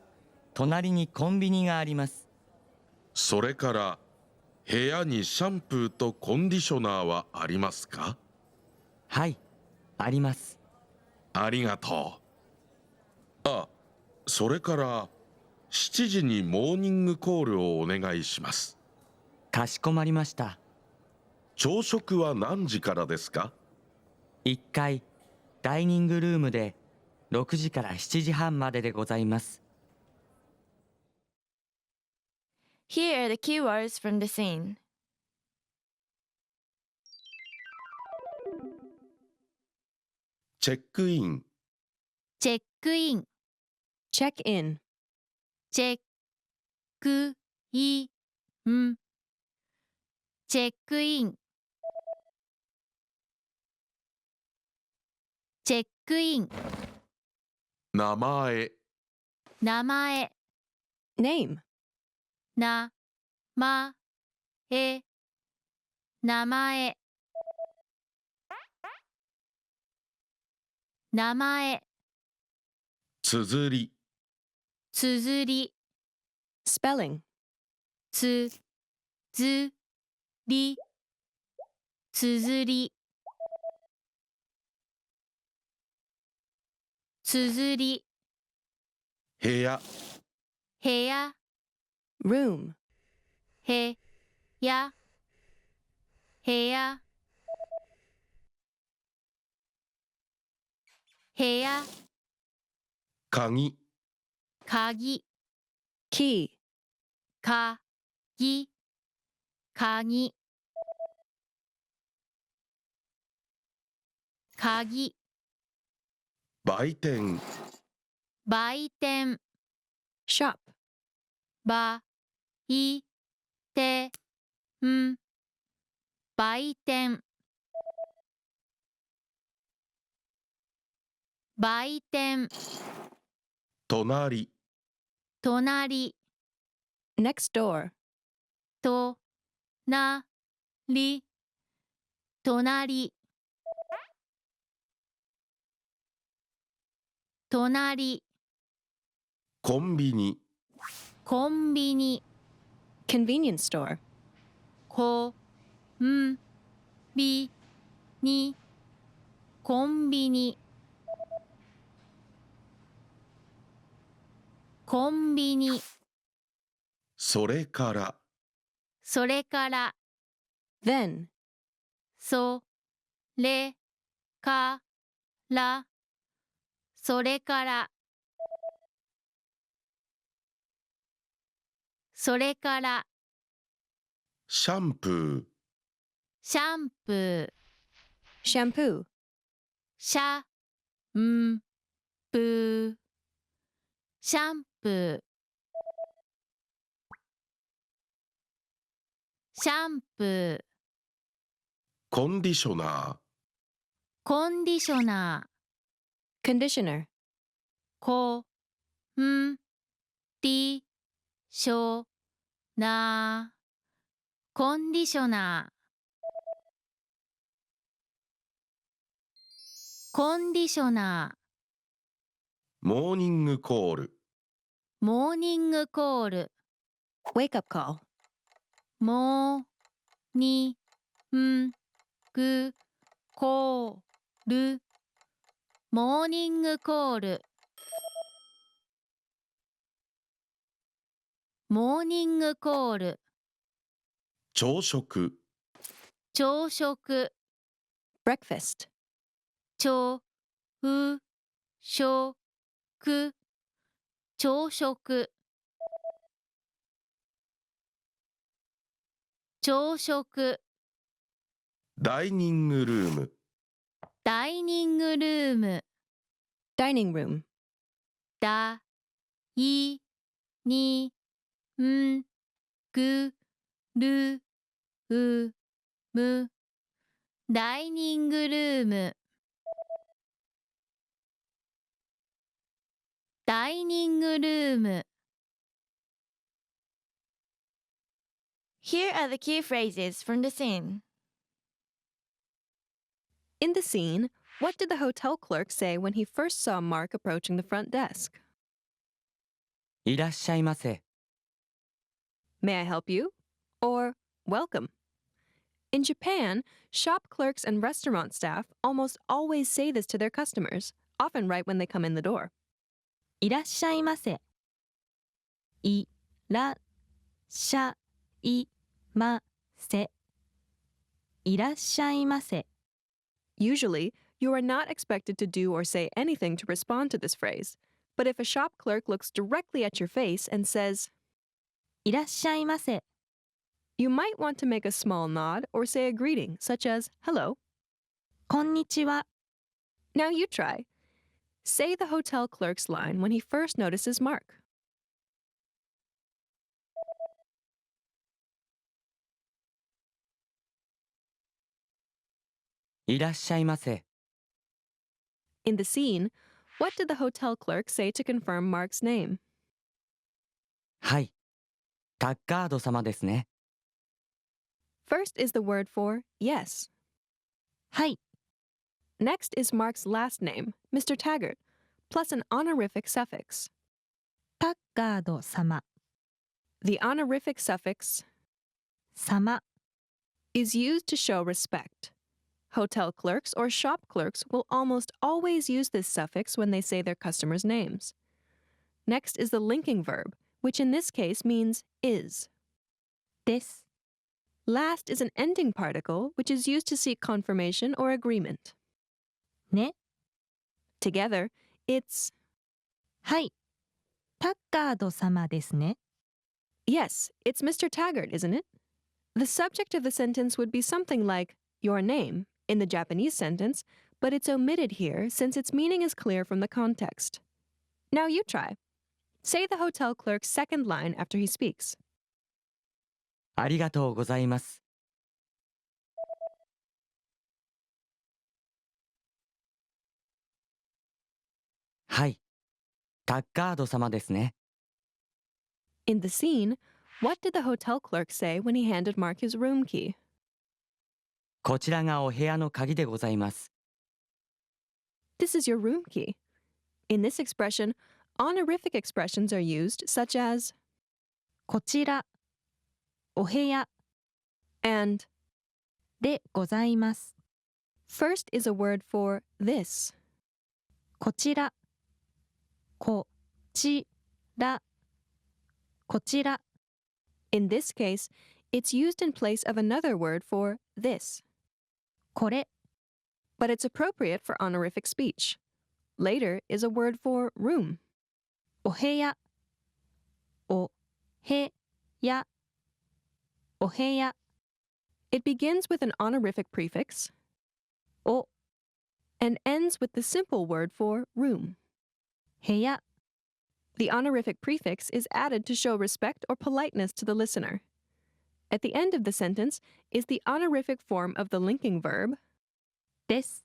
隣にコンビニがあります。それから部屋にシャンプーとコンディショナーはありますか？はい、あります。ありがとう。あ、それから7時にモーニングコールをお願いします。かしこまりました。朝食は何時からですか？ 1階ダイニングルームで6時から7時半まででございます。Here are the keywords from the scene. チェックイン、チェックイン、 Check in. チェックイン、チェックイン、チェックイン、名前、名前、 Name. な、ま、え、名前、名前、綴り、綴り、Spelling. つ、づ、り、綴り、綴り、部屋、部屋、Room. へ、や、部屋、部屋、鍵、鍵、Key. か、ぎ、鍵、鍵、売店、売店、Shop. ば、い、て、ん、売店、売店、隣、隣、 Next door. と、な、り、隣、隣、コンビニ、コンビニ、 Convenience store. こ、ん、び、に、コンビニ、コンビニ、それから、それから、 Then. そ、れ、か、ら、それから、それから、シャンプー、シャンプー、 Shampoo. シャ、ん、ぷー、シャンプー、シャンプー、コンディショナー、コンディショナー、 Conditioner. こ、ん、り、しょ、なー、コンディショナー、コンディショナモーニングコール、ー、モーニングコール、 Wake up call. も、に、ん、ぐ、コール、モーニングコール、モーニングコール、朝食、朝食、 Breakfast. ちょ、う、しょ、く、朝食、朝食、ダイニングルーム、ダイニングルーム、 Dining room. だ、い、に、ん、ぐ、る、う、む、ダイニングルーム、ダイニングルーム。 Here are the key phrases from the scene. In the scene, what did the hotel clerk say when he first saw Mark approaching the front desk? いらっしゃいませ。 May I help you? Or welcome. In Japan, shop clerks and restaurant staff almost always say this to their customers, often right when they come in the door. いらっしゃいませ。いらっしゃいませ。いらっしゃいませ。 Usually, you are not expected to do or say anything to respond to this phrase. But if a shop clerk looks directly at your face and says, いらっしゃいませ。 you might want to make a small nod or say a greeting, such as, hello. こんにちは。 Now you try. Say the hotel clerk's line when he first notices Mark. いらっしゃいませ。 In the scene, what did the hotel clerk say to confirm Mark's name? はい。タッカード様ですね。 First is the word for yes. はい。 Next is Mark's last name, Mr. Taggart, plus an honorific suffix. タッカード様。 The honorific suffix 様。 is used to show respect. Hotel clerks or shop clerks will almost always use this suffix when they say their customers' names. Next is the linking verb, which in this case means is. です。 Last is an ending particle, which is used to seek confirmation or agreement. ね。 Together, it's はい。タッカード様ですね。 yes, it's Mr. Taggart, isn't it? The subject of the sentence would be something like your name in the Japanese sentence, but it's omitted here since its meaning is clear from the context. Now you try. Say the hotel clerk's second line after he speaks. ありがとうございます。はい。タッカード様ですね。 In the scene, what did the hotel clerk say when he handed Mark his room key? こちらがお部屋の鍵でございます。 This is your room key. In this expression, honorific expressions are used, such as こちら。お部屋 and. でございます。 First is a word for this. こちら。こちら。こちら。 In this case, it's used in place of another word for this, これ。 but it's appropriate for honorific speech. Later is a word for room. お部屋。おへや。お部屋。 It begins with an honorific prefix お and ends with the simple word for room. 部屋。 The honorific prefix is added to show respect or politeness to the listener. At the end of the sentence is the honorific form of the linking verb, です。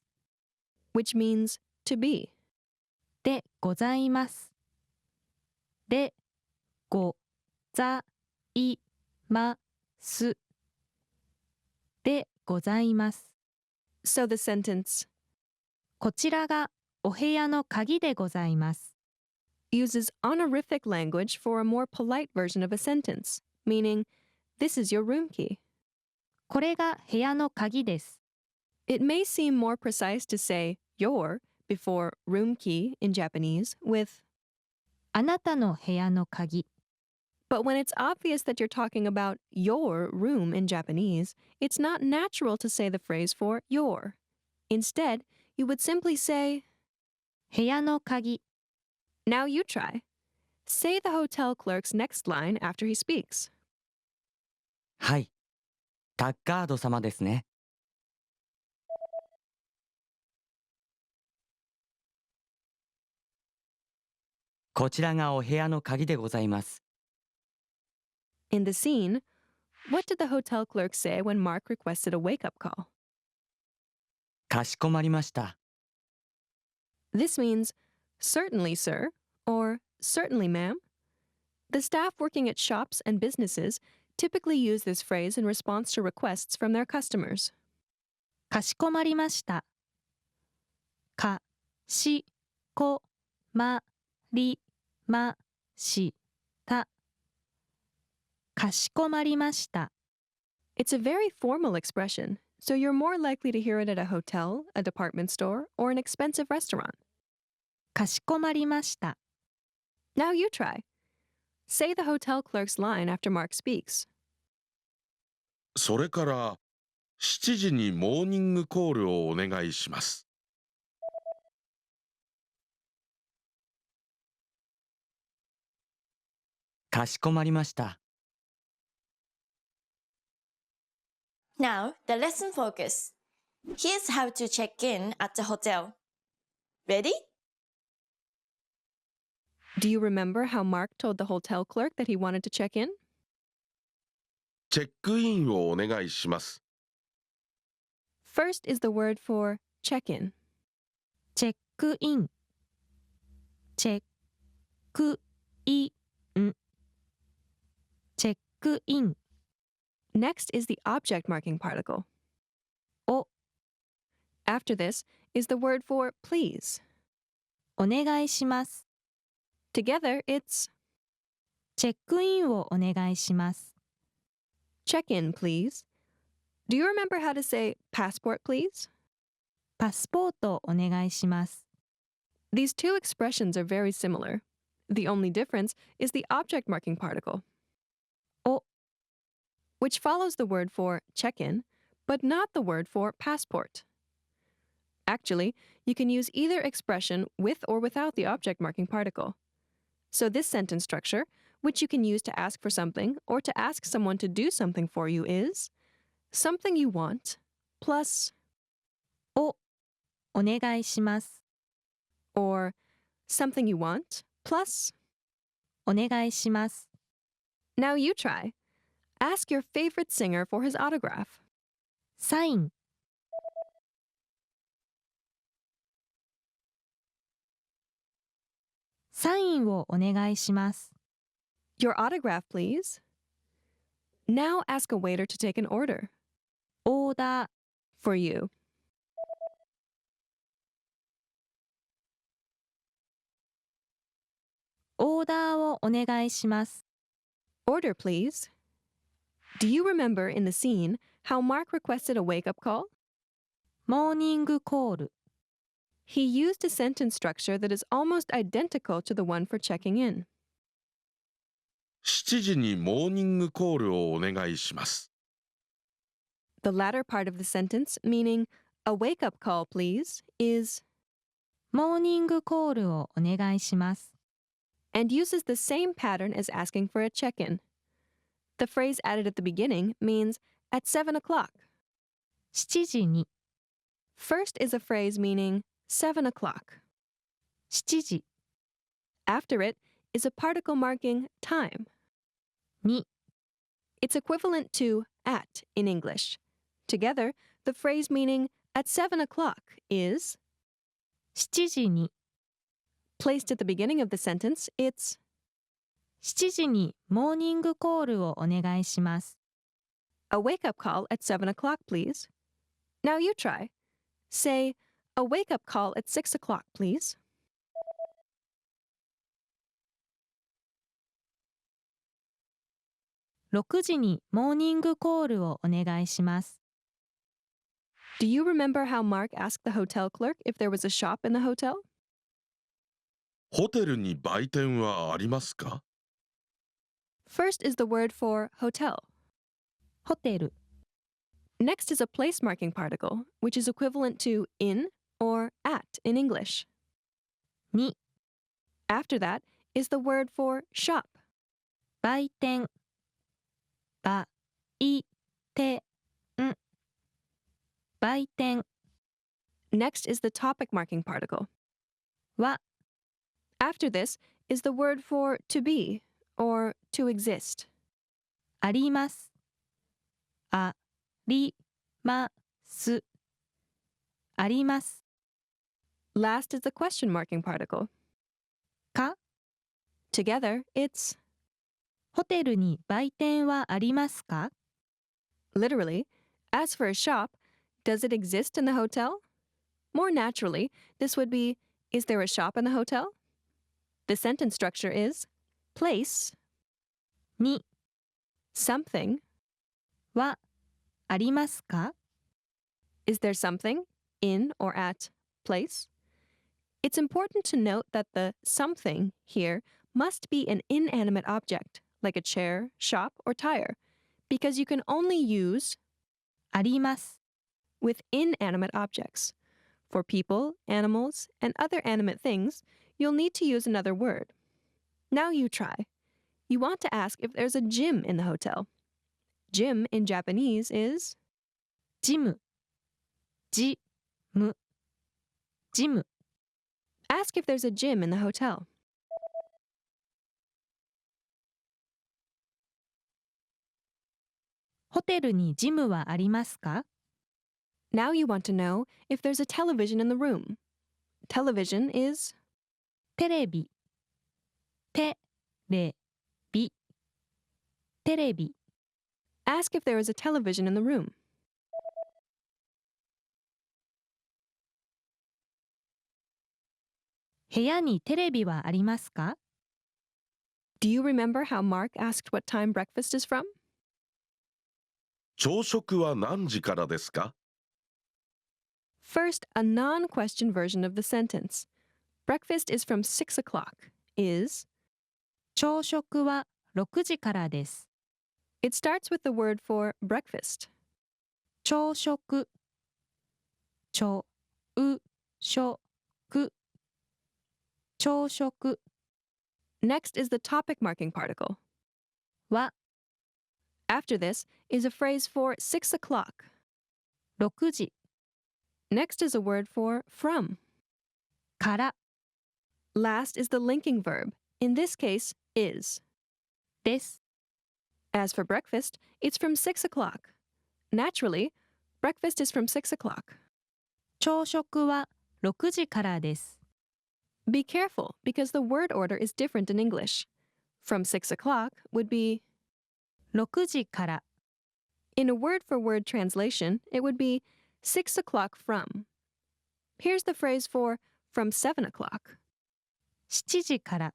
which means to be. でございます。でございます。でございます。 So the sentence こちらがお部屋の鍵でございます。 uses honorific language for a more polite version of a sentence, meaning, this is your room key. これが部屋の鍵です。 It may seem more precise to say your before room key in Japanese with, あなたの部屋の鍵。 but when it's obvious that you're talking about your room in Japanese, it's not natural to say the phrase for your. Instead, you would simply say, 部屋の鍵。 now you try. Say the hotel clerk's next line after he speaks. はい。タッカード様ですね。こちらがお部屋の鍵でございます。 In the scene, what did the hotel clerk say when Mark requested a wake-up call? かしこまりました。 This means, certainly, sir, or certainly, ma'am. The staff working at shops and businesses typically use this phrase in response to requests from their customers. かしこまりました。かしこまりました。かしこまりました。 It's a very formal expression, so you're more likely to hear it at a hotel, a department store, or an expensive restaurant. かしこまりました。 Now you try. Say the hotel clerk's line after Mark speaks. それから7時にモーニングコールをお願いします。かしこまりました。Now, the lesson focus. Here's how to check in at the hotel. Ready? Do you remember how Mark told the hotel clerk that he wanted to check in? チェックインをお願いします。First is the word for check-in. チェックイン。チェックイン。チェックイン。Next is the object marking particle. お。After this is the word for please. お願いします。Together, it's チェックインをお願いします。check-in, please. Do you remember how to say passport, please? パスポートお願いします。These two expressions are very similar. The only difference is the object marking particle. お。Which follows the word for check-in, but not the word for passport. Actually, you can use either expression with or without the object marking particle. So this sentence structure, which you can use to ask for something or to ask someone to do something for you, is something you want plus お。お願いします。 or something you want plus. お願いします。 Now you try. Ask your favorite singer for his autograph. サイン。サインをお願いします。 Your autograph, please. Now ask a waiter to take an order オーダー。 for you. オーダーをお願いします。 Order, please. Do you remember in the scene how Mark requested a wake-up call? モーニングコール。 He used a sentence structure that is almost identical to the one for checking in. 7時にモーニングコールをお願いします。The latter part of the sentence, meaning a wake-up call, please, is モーニングコールをお願いします。 and uses the same pattern as asking for a check-in. The phrase added at the beginning means at 7 o'clock. 7時に。 First is a phrase meaning 7 o'clock. 7時 After it is a particle marking time. に。 It's equivalent to at in English. Together, the phrase meaning at 7 o'clock is 7時に。 placed at the beginning of the sentence. It's 7時にモーニングコールをお願いします。 a wake-up call at 7 o'clock, please. Now you try. Say, a wake-up call at 6 o'clock, please. 6時にモーニングコールをお願いします。 Do you remember how Mark asked the hotel clerk if there was a shop in the hotel? ホテルに売店はありますか？ First is the word for hotel. ホテル。 Next is a place marking particle, which is equivalent to in or at in English. に。 After that is the word for shop. 売店。ばいてん。売店 Next is the topic marking particle. は After this is the word for to be or to exist. あります。あります。あります。 Last is the question marking particle. か Together, it's ホテルに売店はありますか？ literally, as for a shop, does it exist in the hotel? More naturally, this would be, is there a shop in the hotel? The sentence structure is place に something. はありますか？ Is there something in or at place? It's important to note that the something here must be an inanimate object, like a chair, shop, or tire, because you can only use あります with inanimate objects. For people, animals, and other animate things, you'll need to use another word. Now you try. You want to ask if there's a gym in the hotel. Gym in Japanese is ジムジムジム ask if there's a gym in the hotel. ホテルにジムはありますか Now you want to know if there's a television in the room. Television is テレビテレビテレビ ask if there is a television in the room. 部屋にテレビはありますか Do you remember how Mark asked what time breakfast is from? 朝食は何時からですか？ First, a non-question version of the sentence. Breakfast is from 6 o'clock is 朝食は6時からです it starts with the word for breakfast. 朝食朝う食朝食 Next is the topic marking particle. は After this is a phrase for 6 o'clock. 6時 Next is a word for from. から Last is the linking verb, in this case, is. です As for breakfast, it's from 6 o'clock. Naturally, breakfast is from 6 o'clock. 朝食は6時からです Be careful, because the word order is different in English. From 6 o'clock would be, 6時から in a word-for-word translation, it would be 6 o'clock from. Here's the phrase for from 7 o'clock. 7時から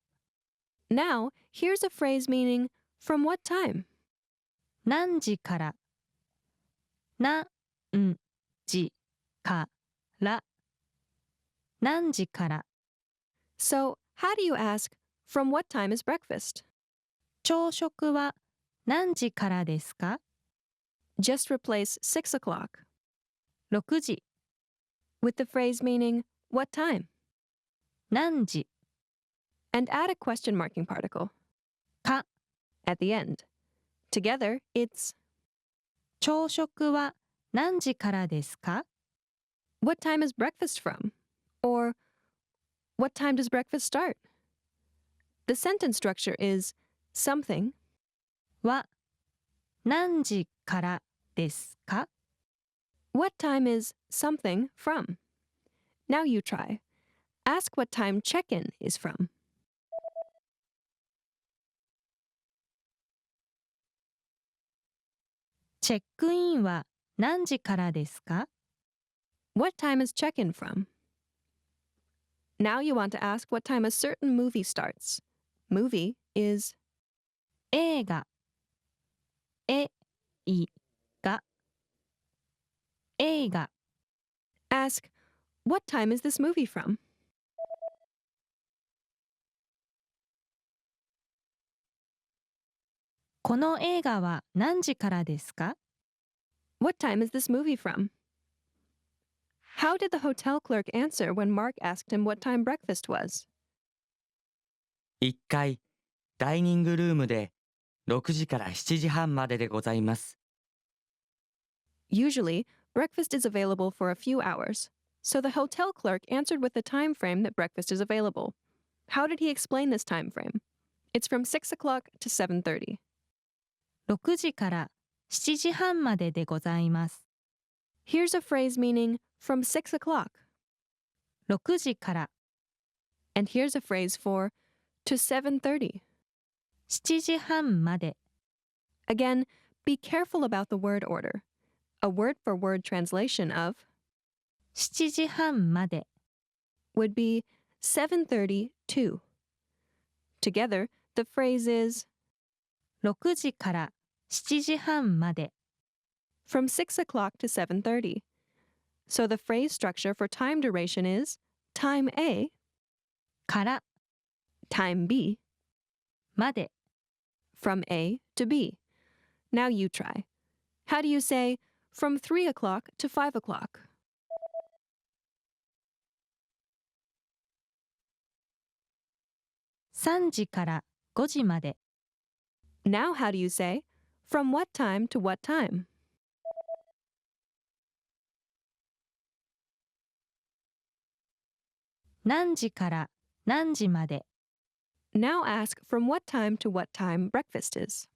Now, here's a phrase meaning from what time? 何時から何時から何時から So, how do you ask, from what time is breakfast? 朝食は何時からですか Just replace 6 o'clock 6時 with the phrase meaning what time, 何時 and add a question marking particle か at the end. Together, it's 朝食は何時からですか what time is breakfast from? Or what time does breakfast start? The sentence structure is something は何時からですか what time is something from? Now you try. Ask what time check-in is from. チェックインは何時からですか What time is check-in from? Now you want to ask what time a certain movie starts. Movie is 映画映画映画 ask what time is this movie from? この映画は何時からですか What time is this movie from? How did the hotel clerk answer when Mark asked him what time breakfast was? 1階ダイニングルームで6時から7時半まででございます。 Usually, breakfast is available for a few hours, so the hotel clerk answered with the time frame that breakfast is available. How did he explain this time frame? It's from 6 o'clock to 7:30. 6時から7時半まででございます Here's a phrase meaning from 6 o'clock. 6時から And here's a phrase for to 7:30. 7時半まで Again, be careful about the word order. A word-for-word translation of 7時半まで would be 7:30 to. Together, the phrase is 6時から7時半まで from 6 o'clock to 7:30. So the phrase structure for time duration is time A, から time B, まで From A to B. Now you try. How do you say from 3 o'clock to 5 o'clock? 3時から5時まで Now how do you say from what time to what time? 何時から何時まで Now ask from what time to what time breakfast is.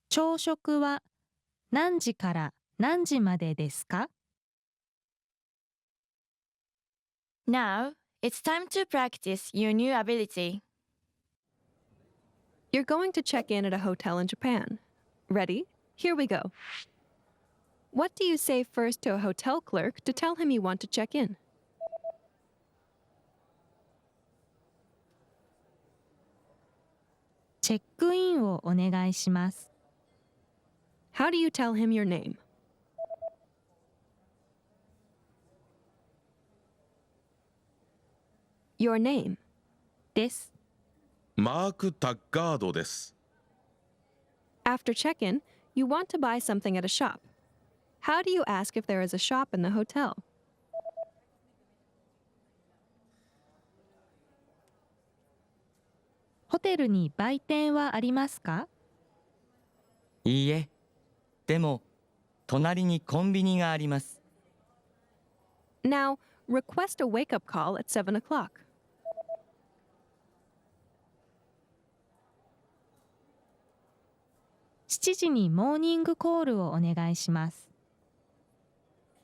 朝食は何時から何時までですか Now, it's time to practice your new ability. You're going to check in at a hotel in Japan. Ready? Here we go. What do you say first to a hotel clerk to tell him you want to check in? チェックインをお願いします How do you tell him your name? Your name. です マーク・タッガードです。 After check-in, you want to buy something at a shop. How do you ask if there is a shop in the hotel? ホテルに売店はありますかいいえ。でも、隣にコンビニがあります。Now, request a wake-up call at 7 o'clock. 7時にモーニングコールをお願いします。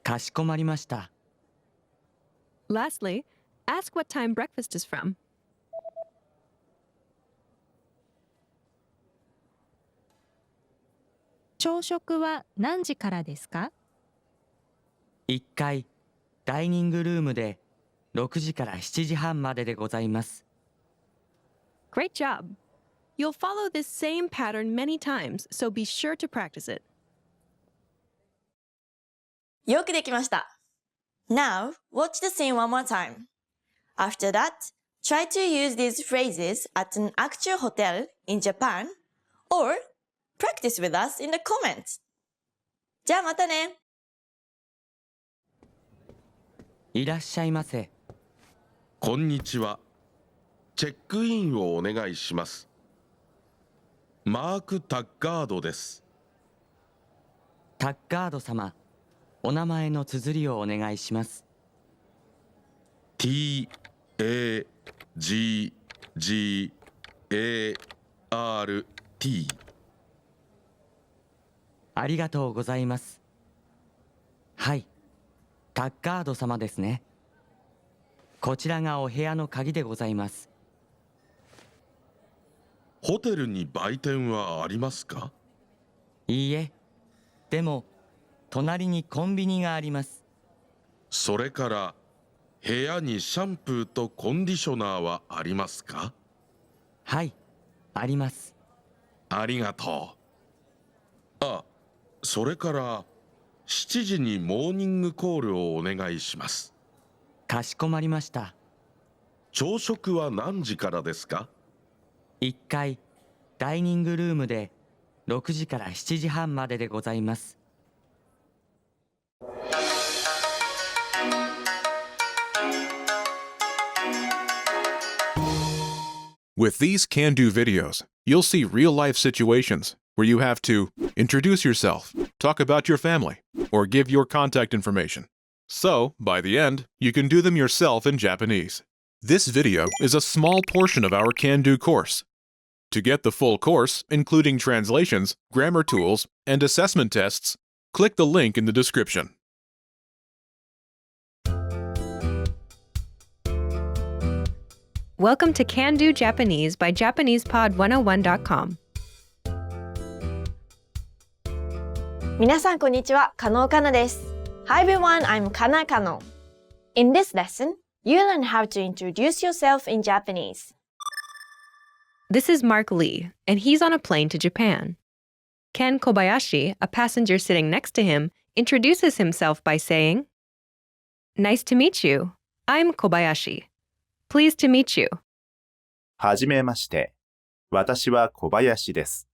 かしこまりました。Lastly, ask what time breakfast is from. 朝食は何時からですか1階、ダイニングルームで6時から7時半まででございます。Great job! You'll follow this same pattern many times, so be sure to practice it. よくできました。Now, watch the scene one more time. After that, try to use these phrases at an actual hotel in Japan or practice with us in the comments. じゃあまたね。いらっしゃいませ。こんにちは。チェックインをお願いします。マーク・タッガードです。タッガード様、お名前の綴りをお願いします。T-A-G-G-A-R-T。ありがとうございます。はい、タッガード様ですね。こちらがお部屋の鍵でございます。ホテルに売店はありますか？いいえ。でも、隣にコンビニがあります。それから部屋にシャンプーとコンディショナーはありますか？はい、あります。ありがとう。あ、それから7時にモーニングコールをお願いします。かしこまりました。朝食は何時からですか？1階、ダイニングルームで6時から7時半まででございます。With these can-do videos, you'll see real-life situations where you have to introduce yourself, talk about your family, or give your contact information. So, by the end, you can do them yourself in Japanese. This video is a small portion of our can-do course. To get the full course, including translations, grammar tools, and assessment tests, click the link in the description. Welcome to Can Do Japanese by JapanesePod101.com. 皆さんこんにちは、加納かなです。Hi everyone, I'm Kana Kano. In this lesson, you learn how to introduce yourself in Japanese. This is Mark Lee, and he's on a plane to Japan. Ken Kobayashi, a passenger sitting next to him, introduces himself by saying, "Nice to meet you. I'm Kobayashi. Pleased to meet you. はじめまして。私は小林です。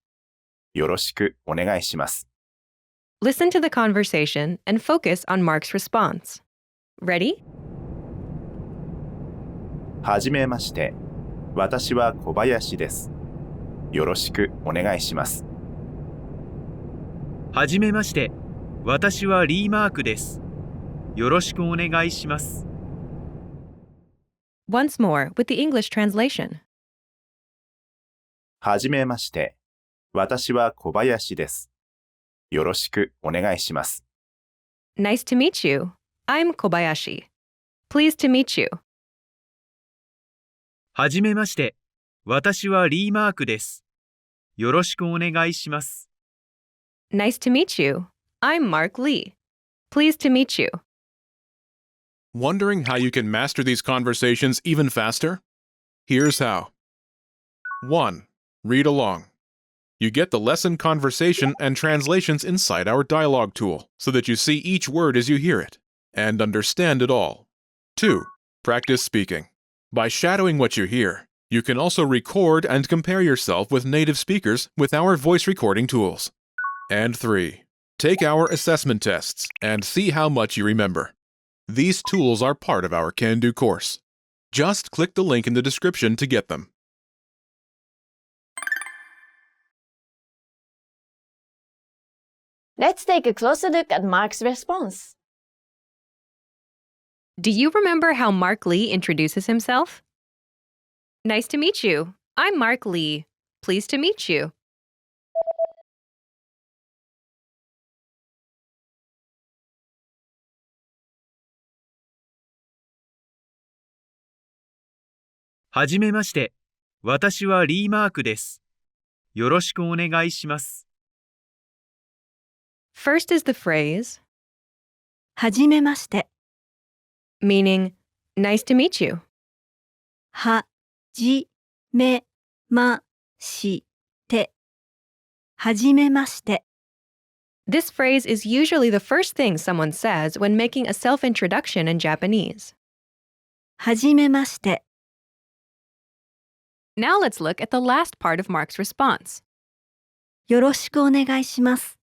よろしくお願いします。Listen to the conversation and focus on Mark's response. Ready? はじめまして。私は小林です。よろしくお願いします。はじめまして。私はリーマークです。よろしくお願いします。Once more with the English translation. はじめまして。私は小林です。よろしくお願いします。Nice to meet you. I'm Kobayashi. Pleased to meet you. はじめまして。私はリーマークです。よろしくお願いします。Nice to meet you. I'm Mark Lee. Pleased to meet you. Wondering how you can master these conversations even faster? Here's how. 1. Read along. You get the lesson conversation and translations inside our dialogue tool so that you see each word as you hear it and understand it all. 2. Practice speaking. By shadowing what you hear, you can also record and compare yourself with native speakers with our voice recording tools. And 3. Take our assessment tests and see how much you remember. These tools are part of our Can-Do course. Just click the link in the description to get them. Let's take a closer look at Mark's response. Do you remember how Mark Lee introduces himself? Nice to meet you. I'm Mark Lee. Pleased to meet you.「はじめまして。私はリーマークです。よろしくお願いします。」First is the phrase はじめまして。 meaning nice to meet you. はじめまして。はじめまして。 This phrase is usually the first thing someone says when making a self-introduction in Japanese. はじめまして。 Now let's look at the last part of Mark's response. よろしくお願いします。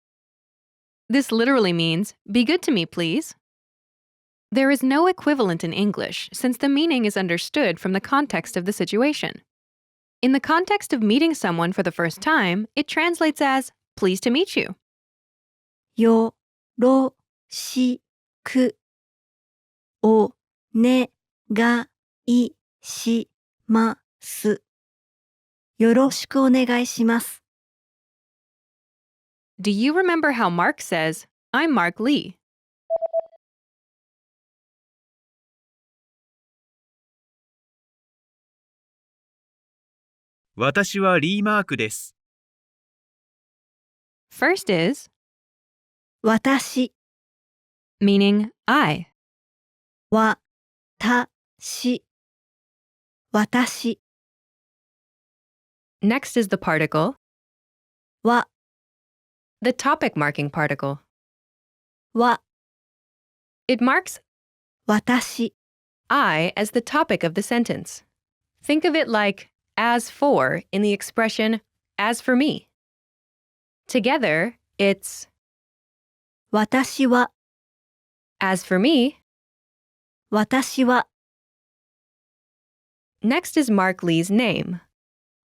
This literally means, be good to me, please. There is no equivalent in English since the meaning is understood from the context of the situation. In the context of meeting someone for the first time, it translates as, pleased to meet you. よろしくお願いします。よろしくお願いします。 Do you remember how Mark says, I'm Mark Lee? 私はリーマークです。First is 私 meaning I. わたし私 Next is the particle わ the topic marking particle. わ It marks 私 I as the topic of the sentence. Think of it like as for in the expression as for me. Together, it's 私は as for me. 私は Next is Mark Lee's name.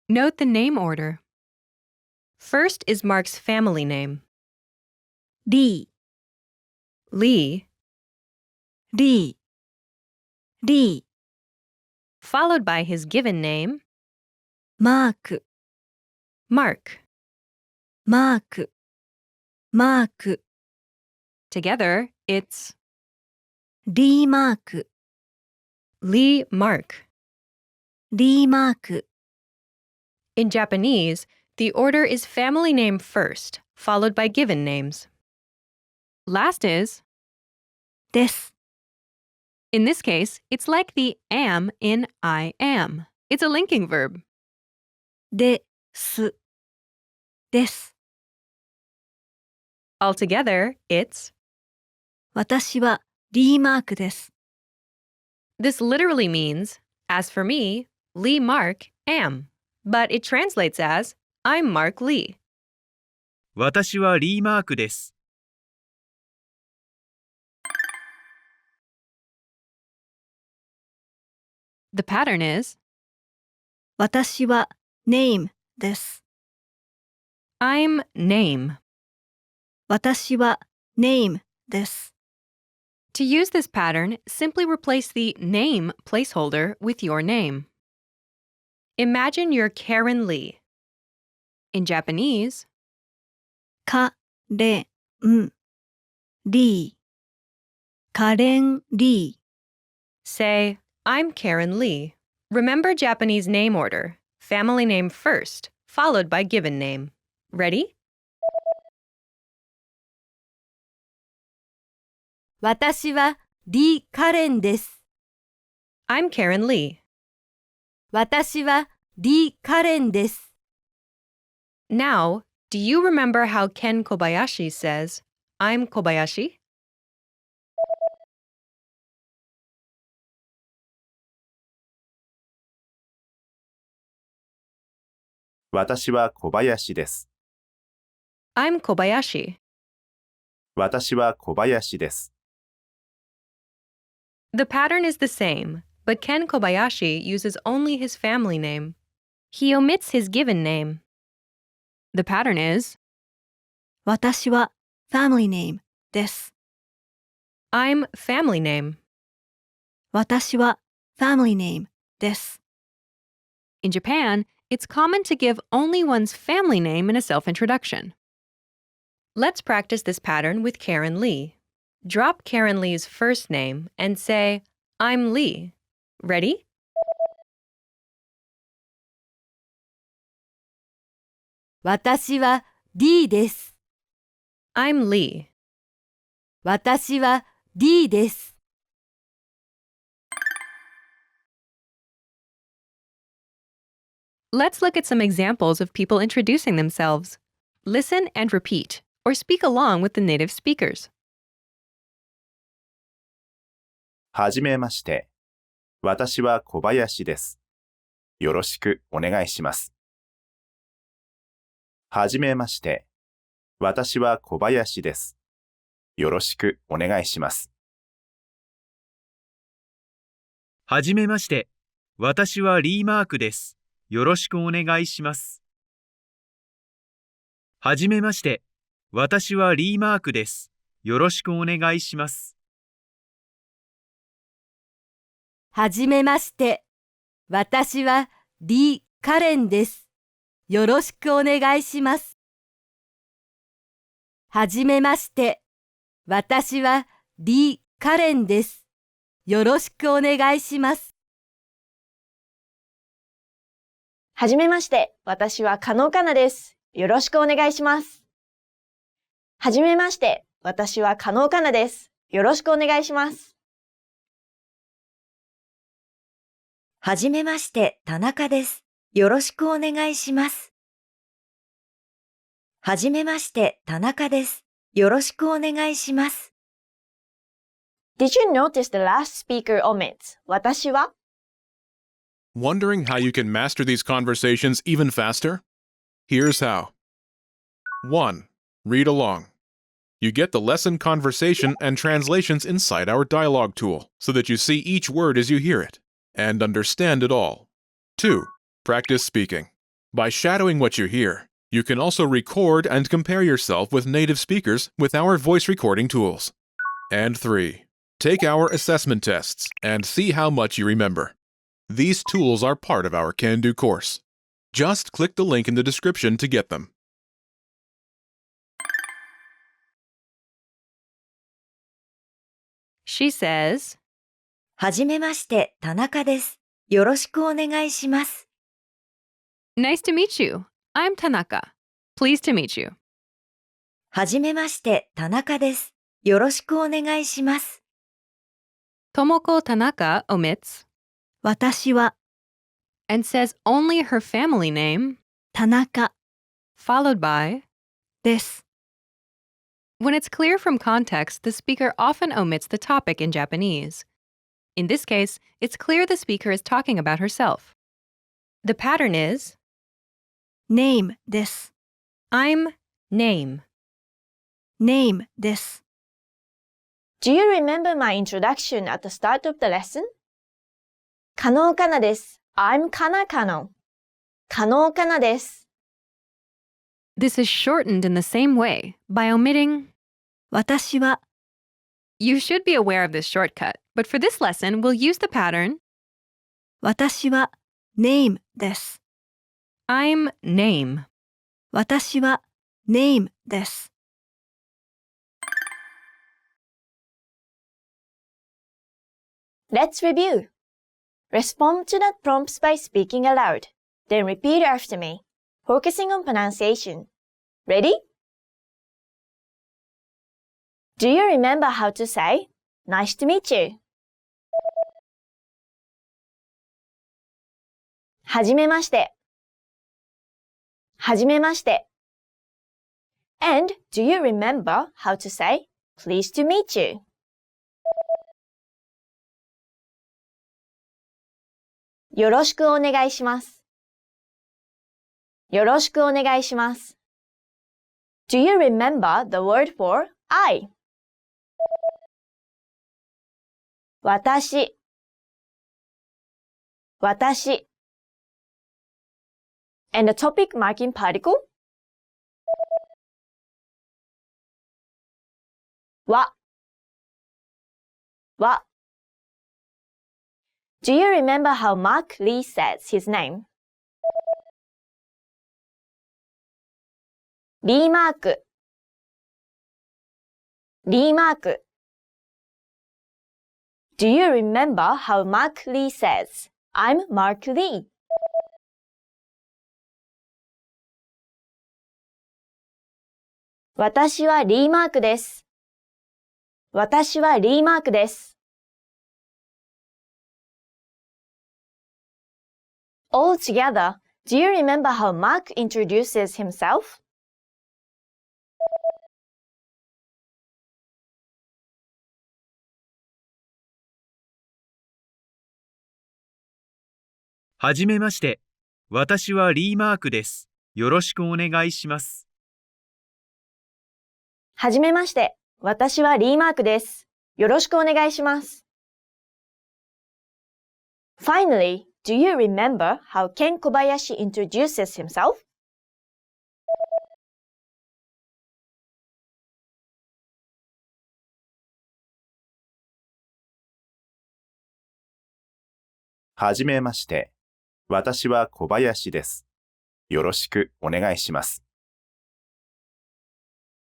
Note the name order. First is Mark's family name, リ Lee, ーリーリー followed by his given name, マーク Mark. マークマーク Together, it's リーマーク Lee Mark. リーマーク In Japanese, the order is family name first, followed by given names. Last is, です in this case, it's like the am in I am. It's a linking verb. ですです Altogether, it's 私はリーマークです This literally means, as for me, Lee Mark am, but it translates as, I'm Mark Lee. 私はリーマークです。The pattern is, 私は name です。I'm name. 私は name です。 To use this pattern, simply replace the name placeholder with your name. Imagine you're Karen Lee. In Japanese, かれんりー。カレンリー。 say, I'm Karen Lee. Remember Japanese name order. Family name first, followed by given name. Ready? 私はリー・カレンです。 I'm Karen Lee. 私はリー・カレンです。 Now, do you remember how Ken Kobayashi says, I'm Kobayashi? 私は小林です。 I'm Kobayashi. 私は小林です。 The pattern is the same, but Ken Kobayashi uses only his family name. He omits his given name. The pattern is, 私は family name です。 I'm family name. 私は family name です。 In Japan, it's common to give only one's family name in a self-introduction. Let's practice this pattern with Karen Lee. Drop Karen Lee's first name and say, I'm Lee. Ready? 私はリーです。 I'm Lee. 私はリーです。 Let's look at some examples of people introducing themselves. Listen and repeat, or speak along with the native speakers. はじめまして。私は小林です。よろしくお願いします。はじめまして。私は小林です。よろしくお願いします。はじめまして。私はリーマークです。よろしくお願いします。はじめまして。私はリーマークです。よろしくお願いします。はじめまして。私はリー・カレンです。よろしくお願いします。はじめまして。私はリー・カレンです。よろしくお願いします。はじめまして。私は加納かなです。よろしくお願いします。はじめまして。私は加納かなです。よろしくお願いします。はじめまして、田中です。よろしくお願いします。はじめまして、田中です。よろしくお願いします。Did you notice the last speaker omits 私は? Wondering how you can master these conversations even faster? Here's how. 1. Read along. You get the lesson conversation and translations inside our dialogue tool so that you see each word as you hear it and understand it all. 2. Practice speaking. By shadowing what you hear, you can also record and compare yourself with native speakers with our voice recording tools. And 3. Take our assessment tests and see how much you remember. These tools are part of our Can-Do course. Just click the link in the description to get them. She says, はじめまして、田中です。よろしくお願いします。 Nice to meet you. I'm Tanaka. Pleased to meet you. はじめまして、田中です。よろしくお願いします。 Tomoko Tanaka omits 私は and says only her family name, 田中 followed by. です。 When it's clear from context, the speaker often omits the topic in Japanese. In this case, it's clear the speaker is talking about herself. The pattern is name です。 I'm name. name です。 Do you remember my introduction at the start of the lesson? 可能かなです。I'm かなかの。可能かなです。This is shortened in the same way by omitting. 私は You should be aware of this shortcut, but for this lesson, we'll use the pattern 私は name です。 I'm name. 私は name です。 Let's review. Respond to the prompts by speaking aloud. Then repeat after me, focusing on pronunciation. Ready? Do you remember how to say, Nice to meet you? はじめまして。はじめまして。And do you remember how to say, Pleased to meet you? よろしくお願いします。よろしくお願いします。Do you remember the word for I? 私。私。And the topic marking particle? は。は。Do you remember how Mark Lee says his name? リーマーク。リーマーク。Do you remember how Mark Lee says, I'm Mark Lee? 私はリーマークです。私はリーマークです。All together, do you remember how Mark introduces himself? はじめまして。私はリーマークです。よろしくお願いします。はじめまして。私はリーマークです。よろしくお願いします。Finally, do you remember how Ken Kobayashi introduces himself? はじめまして。私は小林です。よろしくお願いします。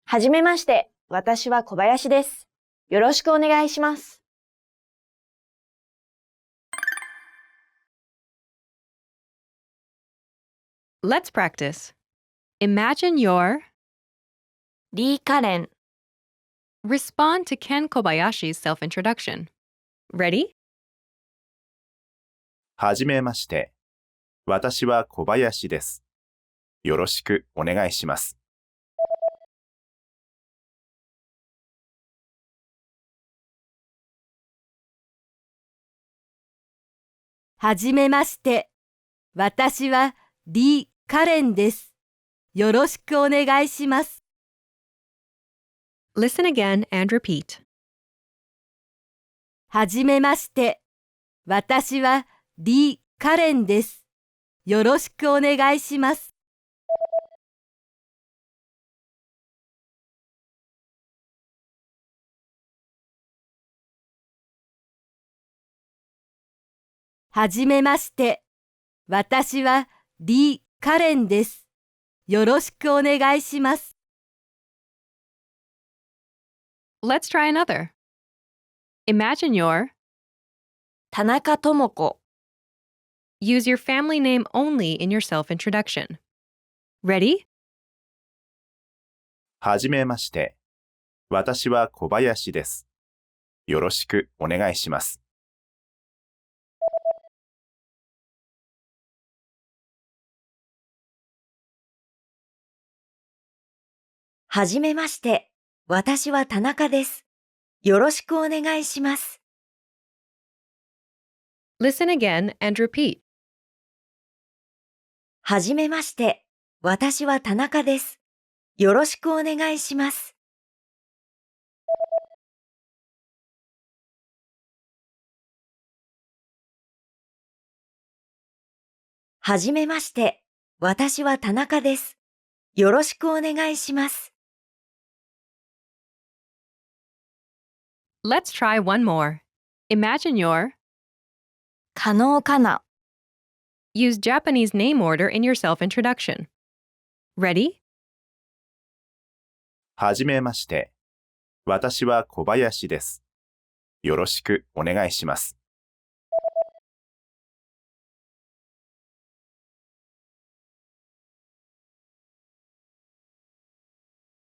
はじめまして。私は小林です。よろしくお願いします。Let's practice. Imagine you're リー・カレン。Respond to Ken Kobayashi's self-introduction. Ready? はじめまして。私は小林です。よろしくお願いします。はじめまして。私はリー・カレンです。よろしくお願いします。Listen again and repeat. はじめまして。私はリー・カレンです。よろしくお願いします。はじめまして。私はリー・カレンです。よろしくお願いします。Let's try another. Imagine you're 田中智子。Use your family name only in your self-introduction. Ready? はじめまして。私は小林です。よろしくお願いします。はじめまして。私は田中です。よろしくお願いします。Listen again and repeat. はじめまして。私は田中です。よろしくお願いします。はじめまして。私は田中です。よろしくお願いします。Let's try one more. Imagine you're 可能かな Use Japanese name order in your self-introduction. Ready? はじめまして。私は小林です。よろしくお願いします。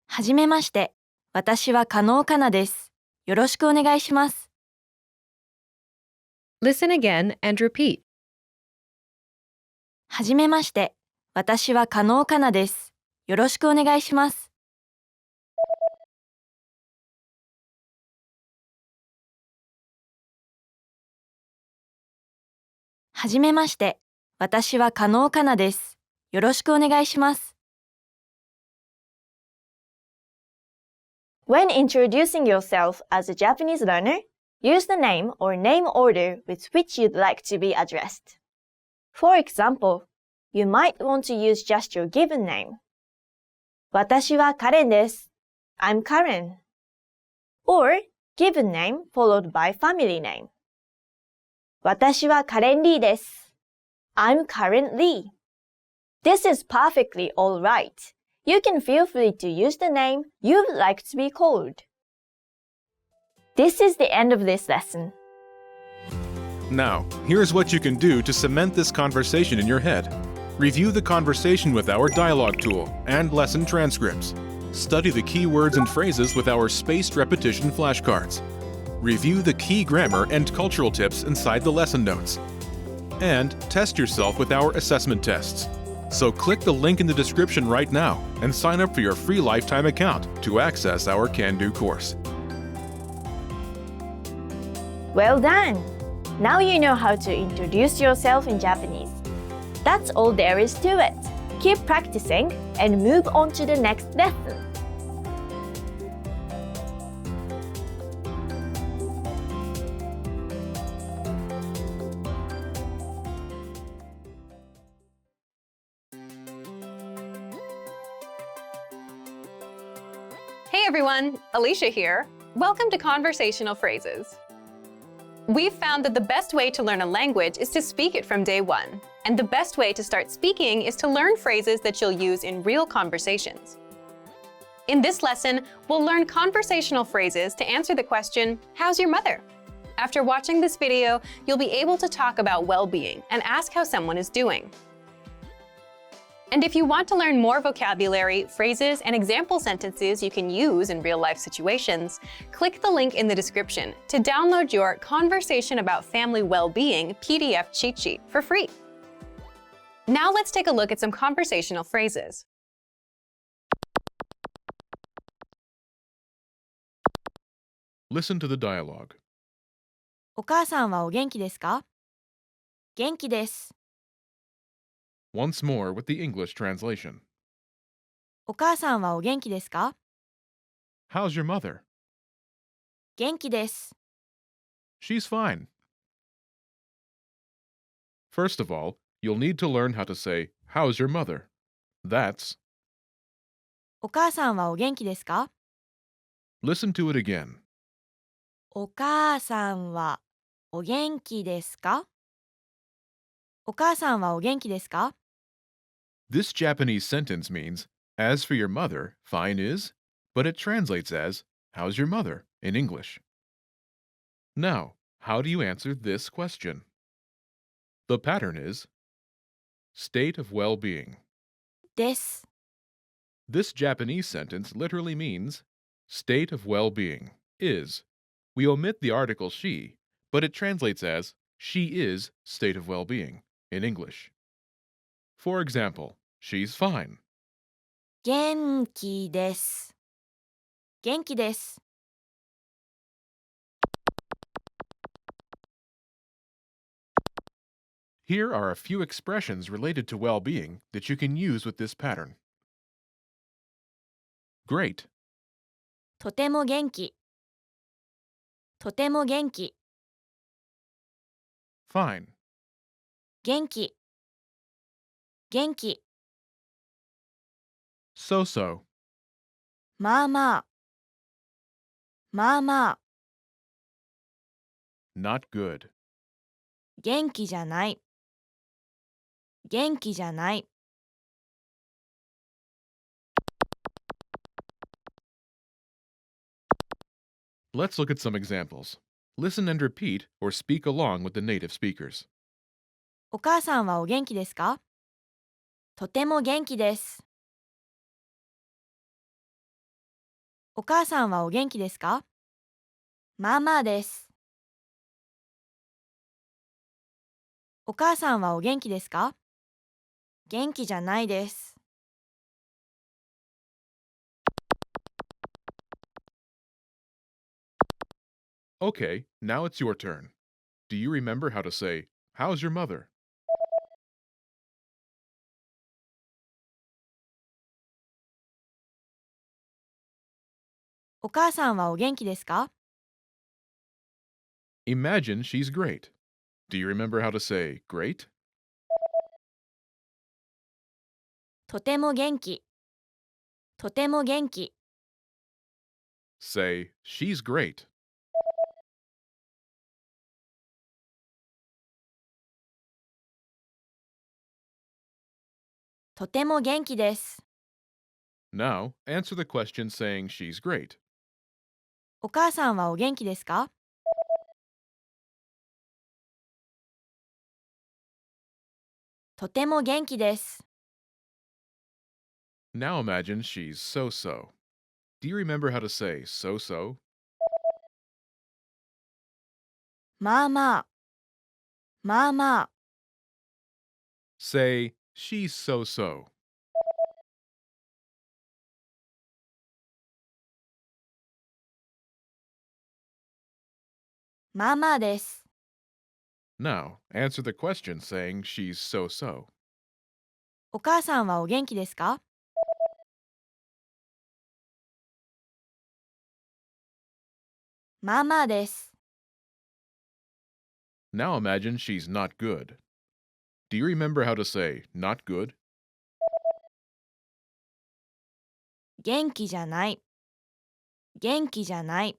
はじめまして。私は加納かなです。よろしくお願いします。Listen again and repeat. はじめまして。私は加納かなです。よろしくお願いします。はじめまして。私は加納かなです。よろしくお願いします。When introducing yourself as a Japanese learner, use the name or name order with which you'd like to be addressed. For example, you might want to use just your given name. 私はカレンです。I'm Karen. Or given name followed by family name. 私はカレンリーです。I'm Karen Lee. This is perfectly all right. You can feel free to use the name you'd like to be called. This is the end of this lesson. Now, here's what you can do to cement this conversation in your head. Review the conversation with our dialogue tool and lesson transcripts. Study the key words and phrases with our spaced repetition flashcards. Review the key grammar and cultural tips inside the lesson notes. And test yourself with our assessment tests. So click the link in the description right now and sign up for your free lifetime account to access our Can-Do course. Well done! Now you know how to introduce yourself in Japanese. That's all there is to it. Keep practicing and move on to the next lesson. Hey everyone, Alicia here. Welcome to Conversational Phrases. We've found that the best way to learn a language is to speak it from day one. And the best way to start speaking is to learn phrases that you'll use in real conversations. In this lesson, we'll learn conversational phrases to answer the question, how's your mother? After watching this video, you'll be able to talk about well-being and ask how someone is doing. And if you want to learn more vocabulary, phrases, and example sentences you can use in real-life situations, click the link in the description to download your Conversation About Family Well-Being PDF cheat sheet for free. Now let's take a look at some conversational phrases. Listen to the dialogue. お母さんはお元気ですか？元気です。Once more with the English translation. お母さんはお元気ですか？ How's your mother? 元気です。 She's fine. First of all, you'll need to learn how to say, how's your mother? That's お母さんはお元気ですか？ Listen to it again. お母さんはお元気ですか？お母さんはお元気ですか？ This Japanese sentence means, as for your mother, fine is, but it translates as, how's your mother in English. Now, how do you answer this question? The pattern is state of well-being. です。 This Japanese sentence literally means state of well-being is. We omit the article she, but it translates as she is state of well-being in English. For example, she's fine. 元気です。元気です。Here are a few expressions related to well-being that you can use with this pattern. Great. とても元気。とても元気。 Fine. 元気。元気。 So-so. まあまあ。まあまあ。 Not good. 元気じゃない。元気じゃない。 Let's look at some examples. Listen and repeat or speak along with the native speakers. お母さんはお元気ですか？とても元気です。お母さんはお元気ですか？まあまあです。お母さんはお元気ですか？元気じゃないです。 Okay, now it's your turn. Do you remember how to say, "How's your mother?" お母さんはお元気ですか？ Imagine she's great. Do you remember how to say, "Great"? とても元気。とても元気。 Say, "She's great." とても元気です。 Now, answer the question saying she's great. お母さんはお元気ですか？とても元気です。 Now imagine she's so-so. Do you remember how to say so-so? まあまあ。まあまあ。 Say, "She's so-so." まあまあです。 Now, answer the question saying she's so-so. お母さんはお元気ですか？まあまあです。 Now imagine she's not good. Do you remember how to say not good? 元気じゃない。元気じゃない。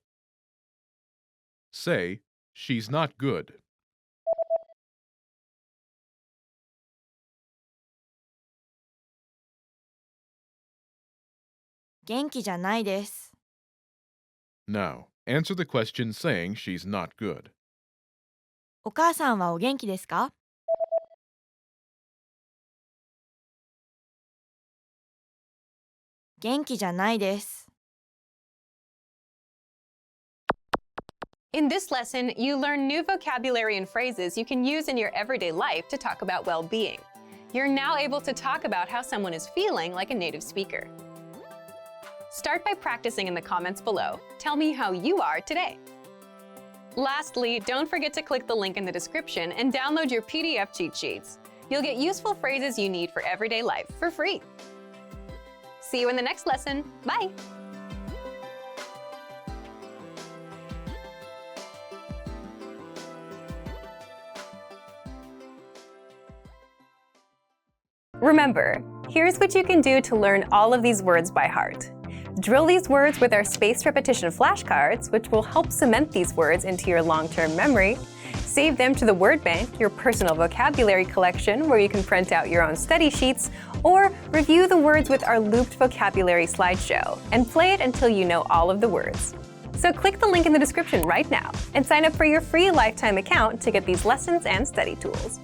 Say, "She's not good." 元気じゃないです。 Now, answer the question saying she's not good. お母さんはお元気ですか？元気じゃないです。 In this lesson, you learn new vocabulary and phrases you can use in your everyday life to talk about well-being. You're now able to talk about how someone is feeling like a native speaker. Start by practicing in the comments below. Tell me how you are today. Lastly, don't forget to click the link in the description and download your PDF cheat sheets. You'll get useful phrases you need for everyday life for free. See you in the next lesson. Bye! Remember, here's what you can do to learn all of these words by heart. Drill these words with our spaced repetition flashcards, which will help cement these words into your long-term memory. Save them to the word bank, your personal vocabulary collection, where you can print out your own study sheets, or review the words with our looped vocabulary slideshow, and play it until you know all of the words. So click the link in the description right now and sign up for your free lifetime account to get these lessons and study tools.